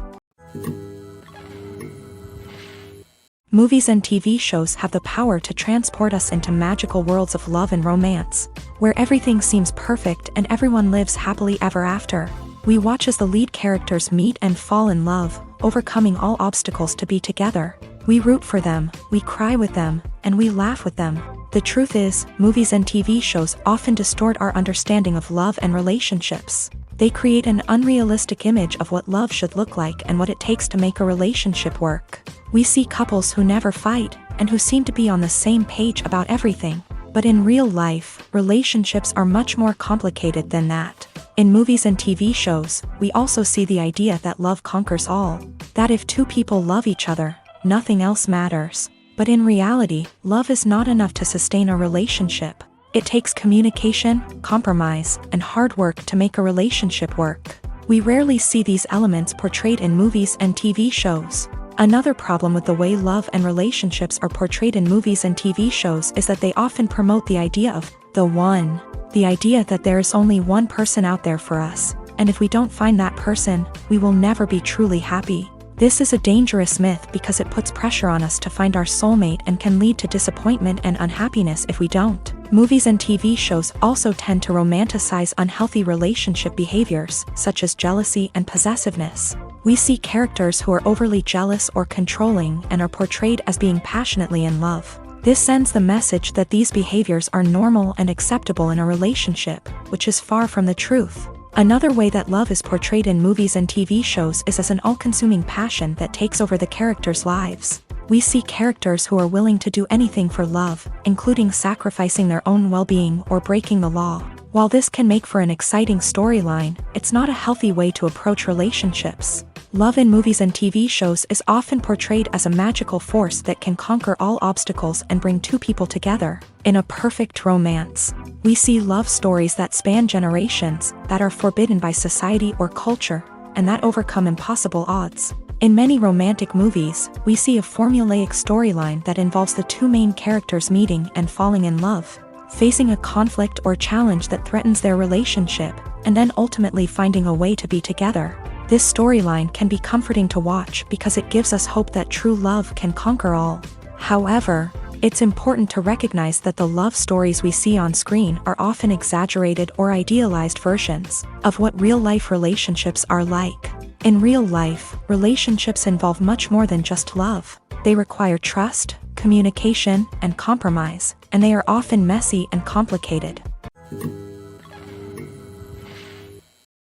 Movies and TV shows have the power to transport us into magical worlds of love and romance, where everything seems perfect and everyone lives happily ever after. We watch as the lead characters meet and fall in love, overcoming all obstacles to be together. We root for them, we cry with them, and we laugh with them. The truth is, movies and TV shows often distort our understanding of love and relationships. They create an unrealistic image of what love should look like and what it takes to make a relationship work. We see couples who never fight, and who seem to be on the same page about everything. But in real life, relationships are much more complicated than that. In movies and TV shows, we also see the idea that love conquers all. That if two people love each other, nothing else matters. But in reality, love is not enough to sustain a relationship. It takes communication, compromise, and hard work to make a relationship work. We rarely see these elements portrayed in movies and TV shows. Another problem with the way love and relationships are portrayed in movies and TV shows is that they often promote the idea of the one. The idea that there is only one person out there for us, and if we don't find that person, we will never be truly happy. This is a dangerous myth because it puts pressure on us to find our soulmate and can lead to disappointment and unhappiness if we don't. Movies and TV shows also tend to romanticize unhealthy relationship behaviors, such as jealousy and possessiveness. We see characters who are overly jealous or controlling and are portrayed as being passionately in love. This sends the message that these behaviors are normal and acceptable in a relationship, which is far from the truth. Another way that love is portrayed in movies and TV shows is as an all-consuming passion that takes over the characters' lives. We see characters who are willing to do anything for love, including sacrificing their own well-being or breaking the law. While this can make for an exciting storyline, it's not a healthy way to approach relationships. Love in movies and TV shows is often portrayed as a magical force that can conquer all obstacles and bring two people together in a perfect romance. We see love stories that span generations, that are forbidden by society or culture, and that overcome impossible odds. In many romantic movies, we see a formulaic storyline that involves the two main characters meeting and falling in love, facing a conflict or challenge that threatens their relationship, and then ultimately finding a way to be together. This storyline can be comforting to watch because it gives us hope that true love can conquer all. However, it's important to recognize that the love stories we see on screen are often exaggerated or idealized versions of what real-life relationships are like. In real life, relationships involve much more than just love. They require trust, communication, and compromise, and they are often messy and complicated.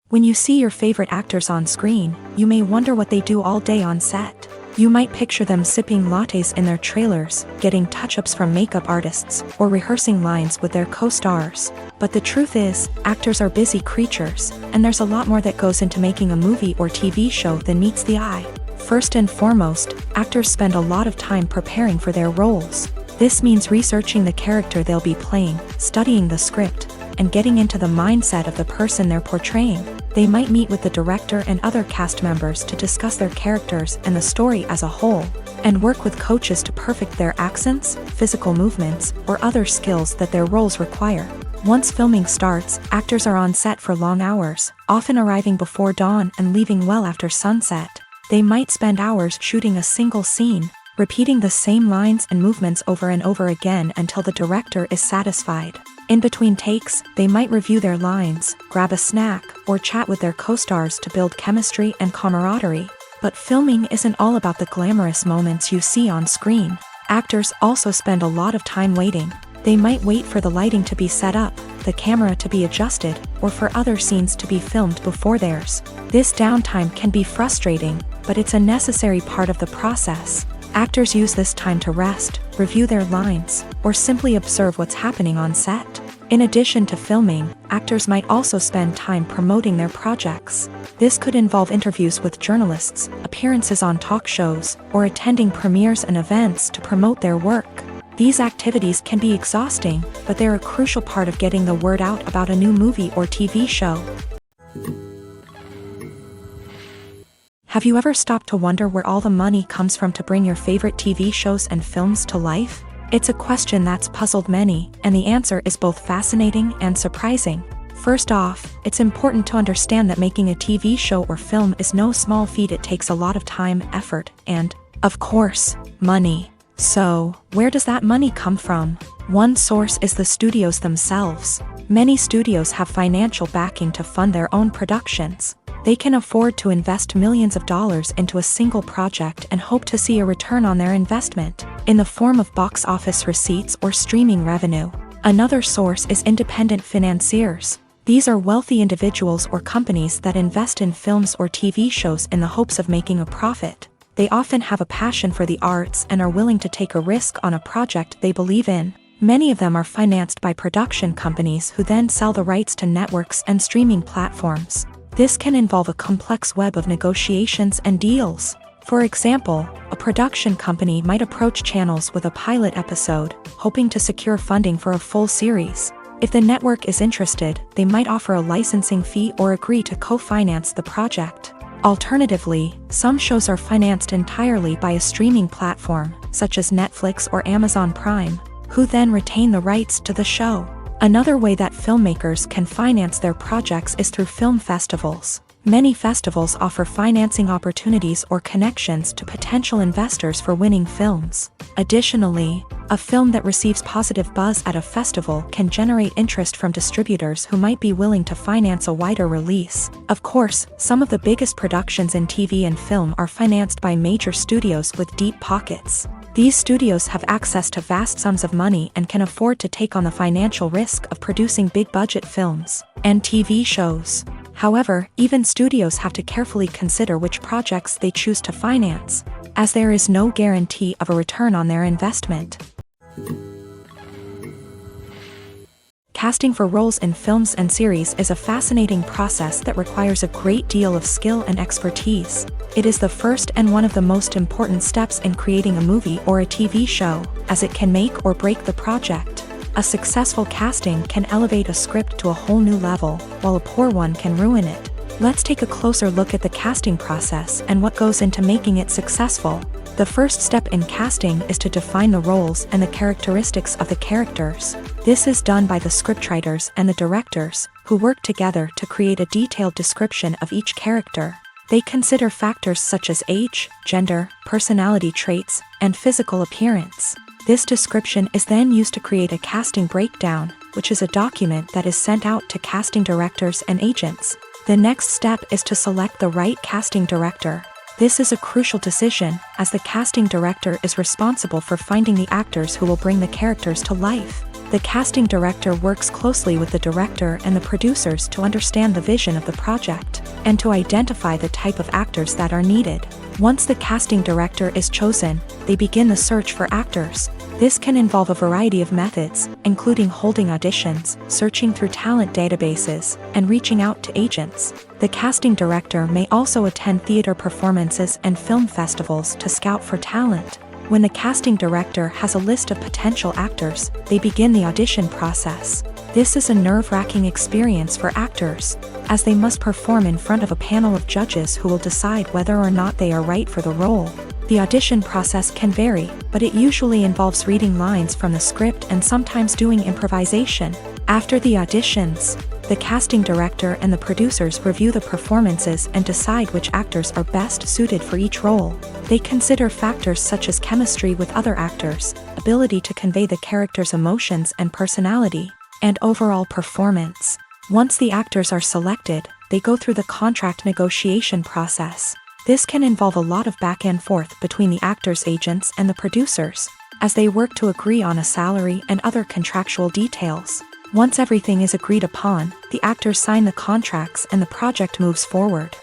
When you see your favorite actors on screen, you may wonder what they do all day on set. You might picture them sipping lattes in their trailers, getting touch-ups from makeup artists, or rehearsing lines with their co-stars. But the truth is, actors are busy creatures, and there's a lot more that goes into making a movie or TV show than meets the eye. First and foremost, actors spend a lot of time preparing for their roles. This means researching the character they'll be playing, studying the script, and getting into the mindset of the person they're portraying. They might meet with the director and other cast members to discuss their characters and the story as a whole, and work with coaches to perfect their accents, physical movements, or other skills that their roles require. Once filming starts, actors are on set for long hours, often arriving before dawn and leaving well after sunset. They might spend hours shooting a single scene, repeating the same lines and movements over and over again until the director is satisfied. In between takes, they might review their lines, grab a snack, or chat with their co-stars to build chemistry and camaraderie. But filming isn't all about the glamorous moments you see on screen. Actors also spend a lot of time waiting. They might wait for the lighting to be set up, the camera to be adjusted, or for other scenes to be filmed before theirs. This downtime can be frustrating, but it's a necessary part of the process. Actors use this time to rest, review their lines, or simply observe what's happening on set. In addition to filming, actors might also spend time promoting their projects. This could involve interviews with journalists, appearances on talk shows, or attending premieres and events to promote their work. These activities can be exhausting, but they're a crucial part of getting the word out about a new movie or TV show. Have you ever stopped to wonder where all the money comes from to bring your favorite TV shows and films to life? It's a question that's puzzled many, and the answer is both fascinating and surprising. First off, it's important to understand that making a TV show or film is no small feat. It takes a lot of time, effort, and, of course, money. So, where does that money come from? One source is the studios themselves. Many studios have financial backing to fund their own productions. They can afford to invest millions of dollars into a single project and hope to see a return on their investment, in the form of box office receipts or streaming revenue. Another source is independent financiers. These are wealthy individuals or companies that invest in films or TV shows in the hopes of making a profit. They often have a passion for the arts and are willing to take a risk on a project they believe in. Many of them are financed by production companies who then sell the rights to networks and streaming platforms. This can involve a complex web of negotiations and deals. For example, a production company might approach channels with a pilot episode, hoping to secure funding for a full series. If the network is interested, they might offer a licensing fee or agree to co-finance the project. Alternatively, some shows are financed entirely by a streaming platform, such as Netflix or Amazon Prime, who then retain the rights to the show. Another way that filmmakers can finance their projects is through film festivals. Many festivals offer financing opportunities or connections to potential investors for winning films. Additionally, a film that receives positive buzz at a festival can generate interest from distributors who might be willing to finance a wider release. Of course, some of the biggest productions in TV and film are financed by major studios with deep pockets. These studios have access to vast sums of money and can afford to take on the financial risk of producing big-budget films and TV shows. However, even studios have to carefully consider which projects they choose to finance, as there is no guarantee of a return on their investment. Casting for roles in films and series is a fascinating process that requires a great deal of skill and expertise. It is the first and one of the most important steps in creating a movie or a TV show, as it can make or break the project. A successful casting can elevate a script to a whole new level, while a poor one can ruin it. Let's take a closer look at the casting process and what goes into making it successful. The first step in casting is to define the roles and the characteristics of the characters. This is done by the scriptwriters and the directors, who work together to create a detailed description of each character. They consider factors such as age, gender, personality traits, and physical appearance. This description is then used to create a casting breakdown, which is a document that is sent out to casting directors and agents. The next step is to select the right casting director. This is a crucial decision, as the casting director is responsible for finding the actors who will bring the characters to life. The casting director works closely with the director and the producers to understand the vision of the project, and to identify the type of actors that are needed. Once the casting director is chosen, they begin the search for actors. This can involve a variety of methods, including holding auditions, searching through talent databases, and reaching out to agents. The casting director may also attend theater performances and film festivals to scout for talent. When the casting director has a list of potential actors, they begin the audition process. This is a nerve-wracking experience for actors, as they must perform in front of a panel of judges who will decide whether or not they are right for the role. The audition process can vary, but it usually involves reading lines from the script and sometimes doing improvisation. After the auditions, the casting director and the producers review the performances and decide which actors are best suited for each role. They consider factors such as chemistry with other actors, ability to convey the character's emotions and personality, and overall performance. Once the actors are selected, they go through the contract negotiation process. This can involve a lot of back and forth between the actors' agents and the producers, as they work to agree on a salary and other contractual details. Once everything is agreed upon, the actors sign the contracts and the project moves forward.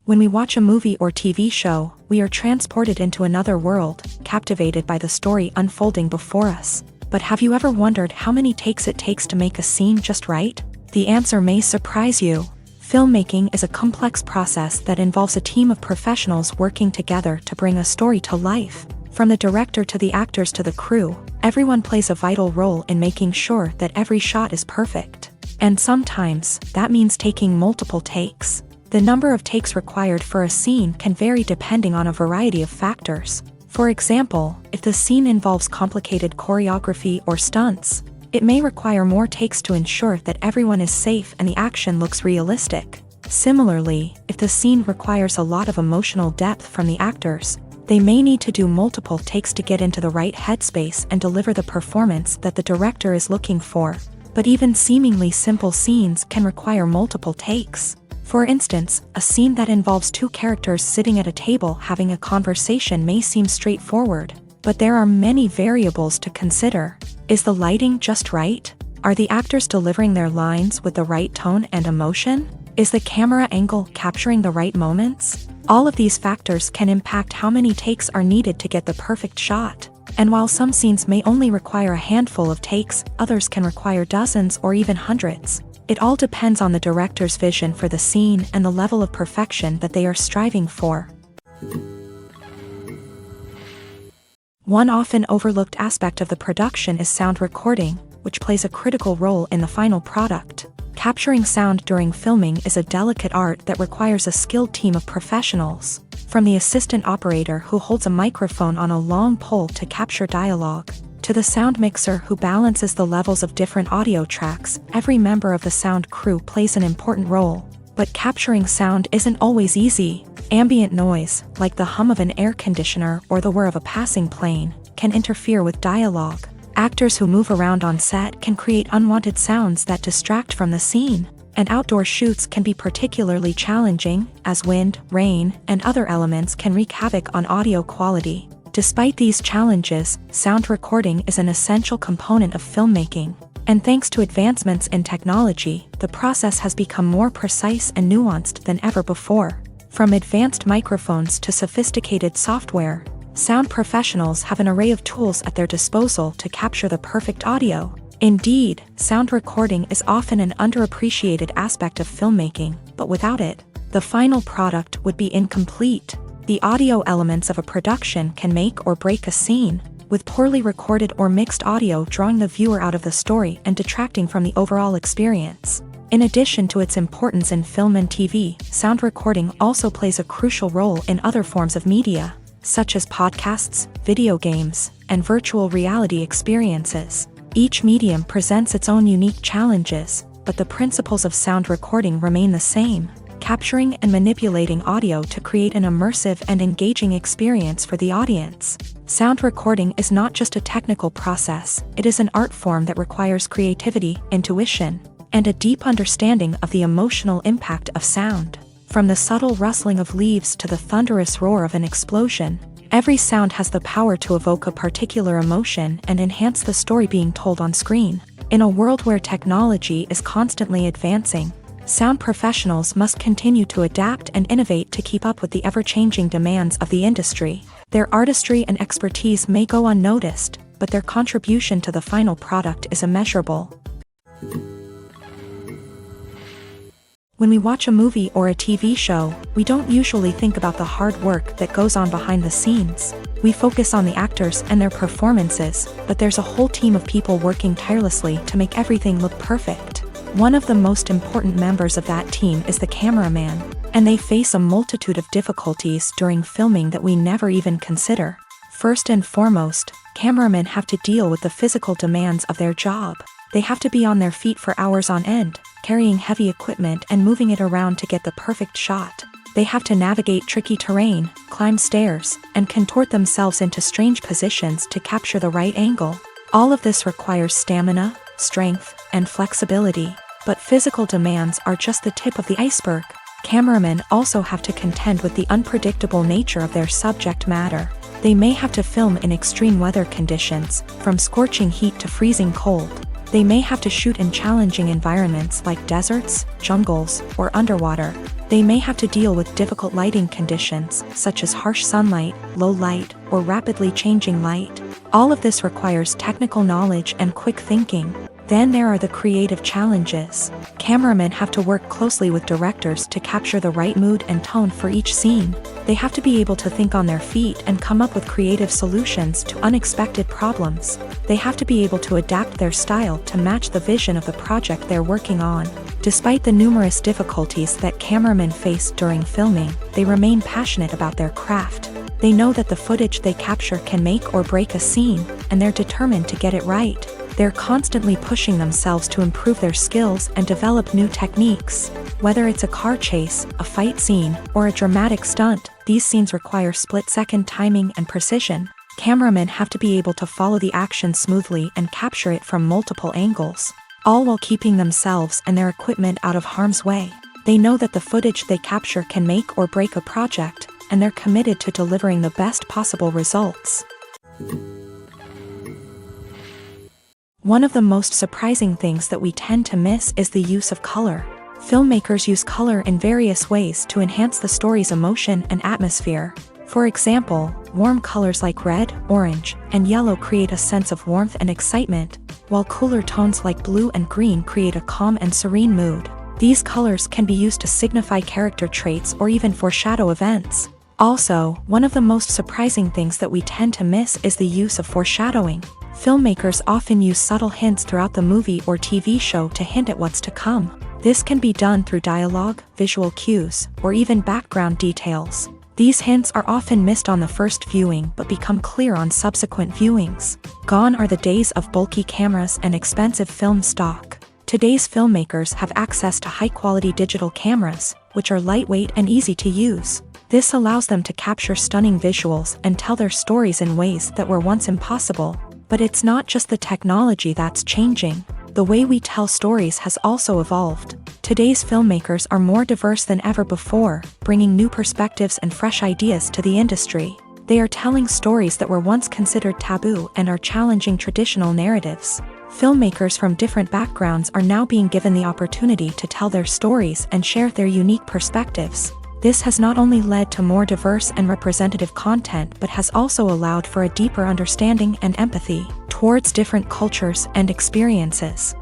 When we watch a movie or TV show, we are transported into another world, captivated by the story unfolding before us. But have you ever wondered how many takes it takes to make a scene just right? The answer may surprise you. Filmmaking is a complex process that involves a team of professionals working together to bring a story to life. From the director to the actors to the crew, everyone plays a vital role in making sure that every shot is perfect. And sometimes, that means taking multiple takes. The number of takes required for a scene can vary depending on a variety of factors. For example, if the scene involves complicated choreography or stunts, it may require more takes to ensure that everyone is safe and the action looks realistic. Similarly, if the scene requires a lot of emotional depth from the actors, they may need to do multiple takes to get into the right headspace and deliver the performance that the director is looking for. But even seemingly simple scenes can require multiple takes. For instance, a scene that involves two characters sitting at a table having a conversation may seem straightforward, but there are many variables to consider. Is the lighting just right? Are the actors delivering their lines with the right tone and emotion? Is the camera angle capturing the right moments? All of these factors can impact how many takes are needed to get the perfect shot. And while some scenes may only require a handful of takes, others can require dozens or even hundreds. It all depends on the director's vision for the scene and the level of perfection that they are striving for. One often overlooked aspect of the production is sound recording, which plays a critical role in the final product. Capturing sound during filming is a delicate art that requires a skilled team of professionals. From the assistant operator who holds a microphone on a long pole to capture dialogue, to the sound mixer who balances the levels of different audio tracks, every member of the sound crew plays an important role. But capturing sound isn't always easy. Ambient noise, like the hum of an air conditioner or the whir of a passing plane, can interfere with dialogue. Actors who move around on set can create unwanted sounds that distract from the scene. And outdoor shoots can be particularly challenging, as wind, rain, and other elements can wreak havoc on audio quality. Despite these challenges, sound recording is an essential component of filmmaking. And thanks to advancements in technology, the process has become more precise and nuanced than ever before. From advanced microphones to sophisticated software, sound professionals have an array of tools at their disposal to capture the perfect audio. Indeed, sound recording is often an underappreciated aspect of filmmaking, but without it, the final product would be incomplete. The audio elements of a production can make or break a scene. with poorly recorded or mixed audio drawing the viewer out of the story and detracting from the overall experience. In addition to its importance in film and TV, sound recording also plays a crucial role in other forms of media, such as podcasts, video games, and virtual reality experiences. Each medium presents its own unique challenges, but the principles of sound recording remain the same, capturing and manipulating audio to create an immersive and engaging experience for the audience. Sound recording is not just a technical process, it is an art form that requires creativity, intuition, and a deep understanding of the emotional impact of sound. From the subtle rustling of leaves to the thunderous roar of an explosion, every sound has the power to evoke a particular emotion and enhance the story being told on screen. In a world where technology is constantly advancing, sound professionals must continue to adapt and innovate to keep up with the ever-changing demands of the industry. Their artistry and expertise may go unnoticed, but their contribution to the final product is immeasurable. When we watch a movie or a TV show, we don't usually think about the hard work that goes on behind the scenes. We focus on the actors and their performances, but there's a whole team of people working tirelessly to make everything look perfect. One of the most important members of that team is the cameraman, and they face a multitude of difficulties during filming that we never even consider. First and foremost, cameramen have to deal with the physical demands of their job. They have to be on their feet for hours on end, carrying heavy equipment and moving it around to get the perfect shot. They have to navigate tricky terrain, climb stairs, and contort themselves into strange positions to capture the right angle. All of this requires stamina, strength, and flexibility. But physical demands are just the tip of the iceberg. Cameramen also have to contend with the unpredictable nature of their subject matter. They may have to film in extreme weather conditions, from scorching heat to freezing cold. They may have to shoot in challenging environments like deserts, jungles, or underwater. They may have to deal with difficult lighting conditions, such as harsh sunlight, low light, or rapidly changing light. All of this requires technical knowledge and quick thinking. Then there are the creative challenges. Cameramen have to work closely with directors to capture the right mood and tone for each scene. They have to be able to think on their feet and come up with creative solutions to unexpected problems. They have to be able to adapt their style to match the vision of the project they're working on. Despite the numerous difficulties that cameramen face during filming, they remain passionate about their craft. They know that the footage they capture can make or break a scene, and they're determined to get it right. They're constantly pushing themselves to improve their skills and develop new techniques. Whether it's a car chase, a fight scene, or a dramatic stunt, these scenes require split-second timing and precision. Cameramen have to be able to follow the action smoothly and capture it from multiple angles, all while keeping themselves and their equipment out of harm's way. They know that the footage they capture can make or break a project, and they're committed to delivering the best possible results. One of the most surprising things that we tend to miss is the use of color. Filmmakers use color in various ways to enhance the story's emotion and atmosphere. For example, warm colors like red, orange, and yellow create a sense of warmth and excitement, while cooler tones like blue and green create a calm and serene mood. These colors can be used to signify character traits or even foreshadow events. Also, one of the most surprising things that we tend to miss is the use of foreshadowing. Filmmakers often use subtle hints throughout the movie or TV show to hint at what's to come. This can be done through dialogue, visual cues, or even background details. These hints are often missed on the first viewing but become clear on subsequent viewings. Gone are the days of bulky cameras and expensive film stock. Today's filmmakers have access to high-quality digital cameras, which are lightweight and easy to use. This allows them to capture stunning visuals and tell their stories in ways that were once impossible. But it's not just the technology that's changing. The way we tell stories has also evolved. Today's filmmakers are more diverse than ever before, bringing new perspectives and fresh ideas to the industry. They are telling stories that were once considered taboo and are challenging traditional narratives. Filmmakers from different backgrounds are now being given the opportunity to tell their stories and share their unique perspectives. This has not only led to more diverse and representative content but has also allowed for a deeper understanding and empathy towards different cultures and experiences.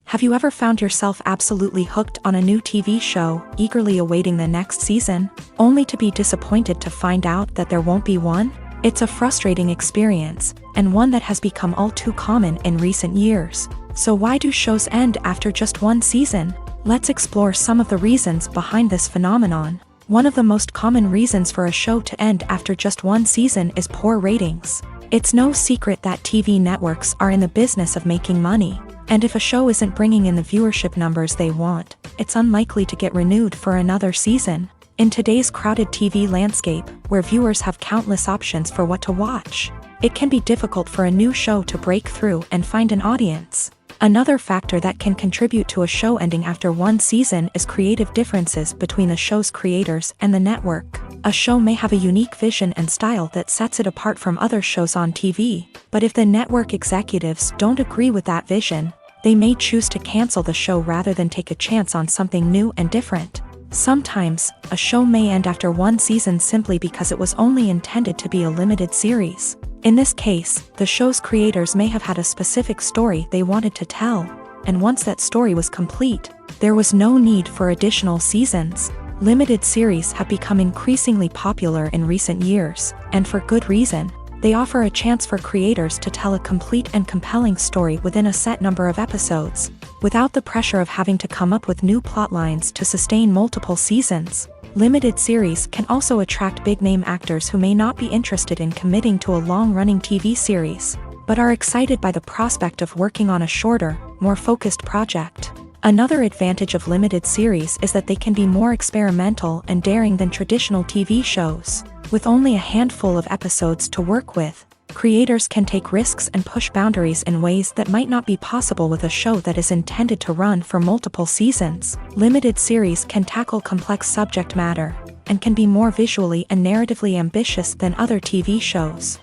Have you ever found yourself absolutely hooked on a new TV show, eagerly awaiting the next season, only to be disappointed to find out that there won't be one? It's a frustrating experience, and one that has become all too common in recent years. So why do shows end after just one season? Let's explore some of the reasons behind this phenomenon. One of the most common reasons for a show to end after just one season is poor ratings. It's no secret that TV networks are in the business of making money, and if a show isn't bringing in the viewership numbers they want, it's unlikely to get renewed for another season. In today's crowded TV landscape, where viewers have countless options for what to watch, it can be difficult for a new show to break through and find an audience. Another factor that can contribute to a show ending after one season is creative differences between the show's creators and the network. A show may have a unique vision and style that sets it apart from other shows on TV, but if the network executives don't agree with that vision, they may choose to cancel the show rather than take a chance on something new and different. Sometimes, a show may end after one season simply because it was only intended to be a limited series. In this case, the show's creators may have had a specific story they wanted to tell, and once that story was complete, there was no need for additional seasons. Limited series have become increasingly popular in recent years, and for good reason. They offer a chance for creators to tell a complete and compelling story within a set number of episodes, without the pressure of having to come up with new plotlines to sustain multiple seasons. Limited series can also attract big-name actors who may not be interested in committing to a long-running TV series, but are excited by the prospect of working on a shorter, more focused project. Another advantage of limited series is that they can be more experimental and daring than traditional TV shows. With only a handful of episodes to work with, creators can take risks and push boundaries in ways that might not be possible with a show that is intended to run for multiple seasons. Limited series can tackle complex subject matter, and can be more visually and narratively ambitious than other TV shows.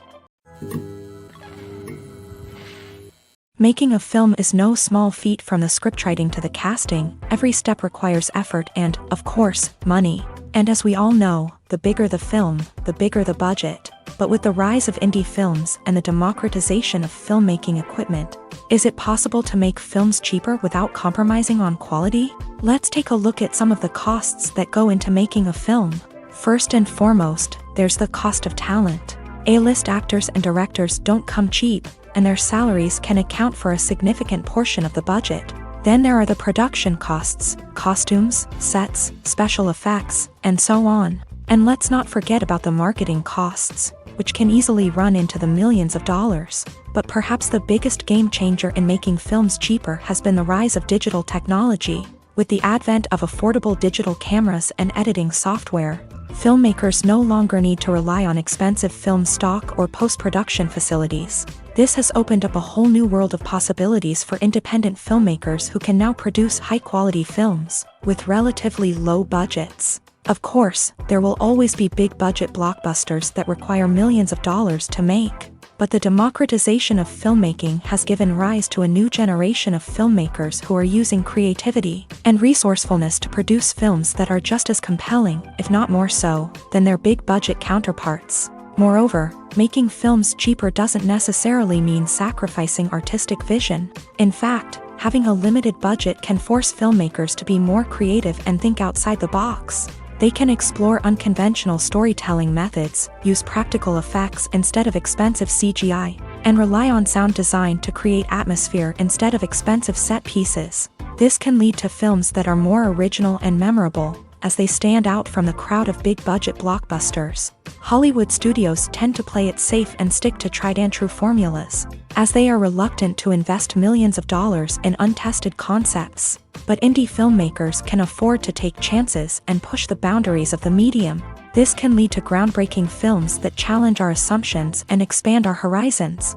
Making a film is no small feat. From the scriptwriting to the casting, every step requires effort and, of course, money. And as we all know, the bigger the film, the bigger the budget. But with the rise of indie films and the democratization of filmmaking equipment, is it possible to make films cheaper without compromising on quality? Let's take a look at some of the costs that go into making a film. First and foremost, there's the cost of talent. A-list actors and directors don't come cheap, and their salaries can account for a significant portion of the budget. Then there are the production costs, costumes, sets, special effects, and so on. And let's not forget about the marketing costs, which can easily run into the millions of dollars. But perhaps the biggest game changer in making films cheaper has been the rise of digital technology. With the advent of affordable digital cameras and editing software, filmmakers no longer need to rely on expensive film stock or post-production facilities. This has opened up a whole new world of possibilities for independent filmmakers who can now produce high-quality films with relatively low budgets. Of course, there will always be big-budget blockbusters that require millions of dollars to make. But the democratization of filmmaking has given rise to a new generation of filmmakers who are using creativity and resourcefulness to produce films that are just as compelling, if not more so, than their big-budget counterparts. Moreover, making films cheaper doesn't necessarily mean sacrificing artistic vision. In fact, having a limited budget can force filmmakers to be more creative and think outside the box. They can explore unconventional storytelling methods, use practical effects instead of expensive CGI, and rely on sound design to create atmosphere instead of expensive set pieces. This can lead to films that are more original and memorable, as they stand out from the crowd of big-budget blockbusters. Hollywood studios tend to play it safe and stick to tried-and-true formulas, as they are reluctant to invest millions of dollars in untested concepts. But indie filmmakers can afford to take chances and push the boundaries of the medium. This can lead to groundbreaking films that challenge our assumptions and expand our horizons.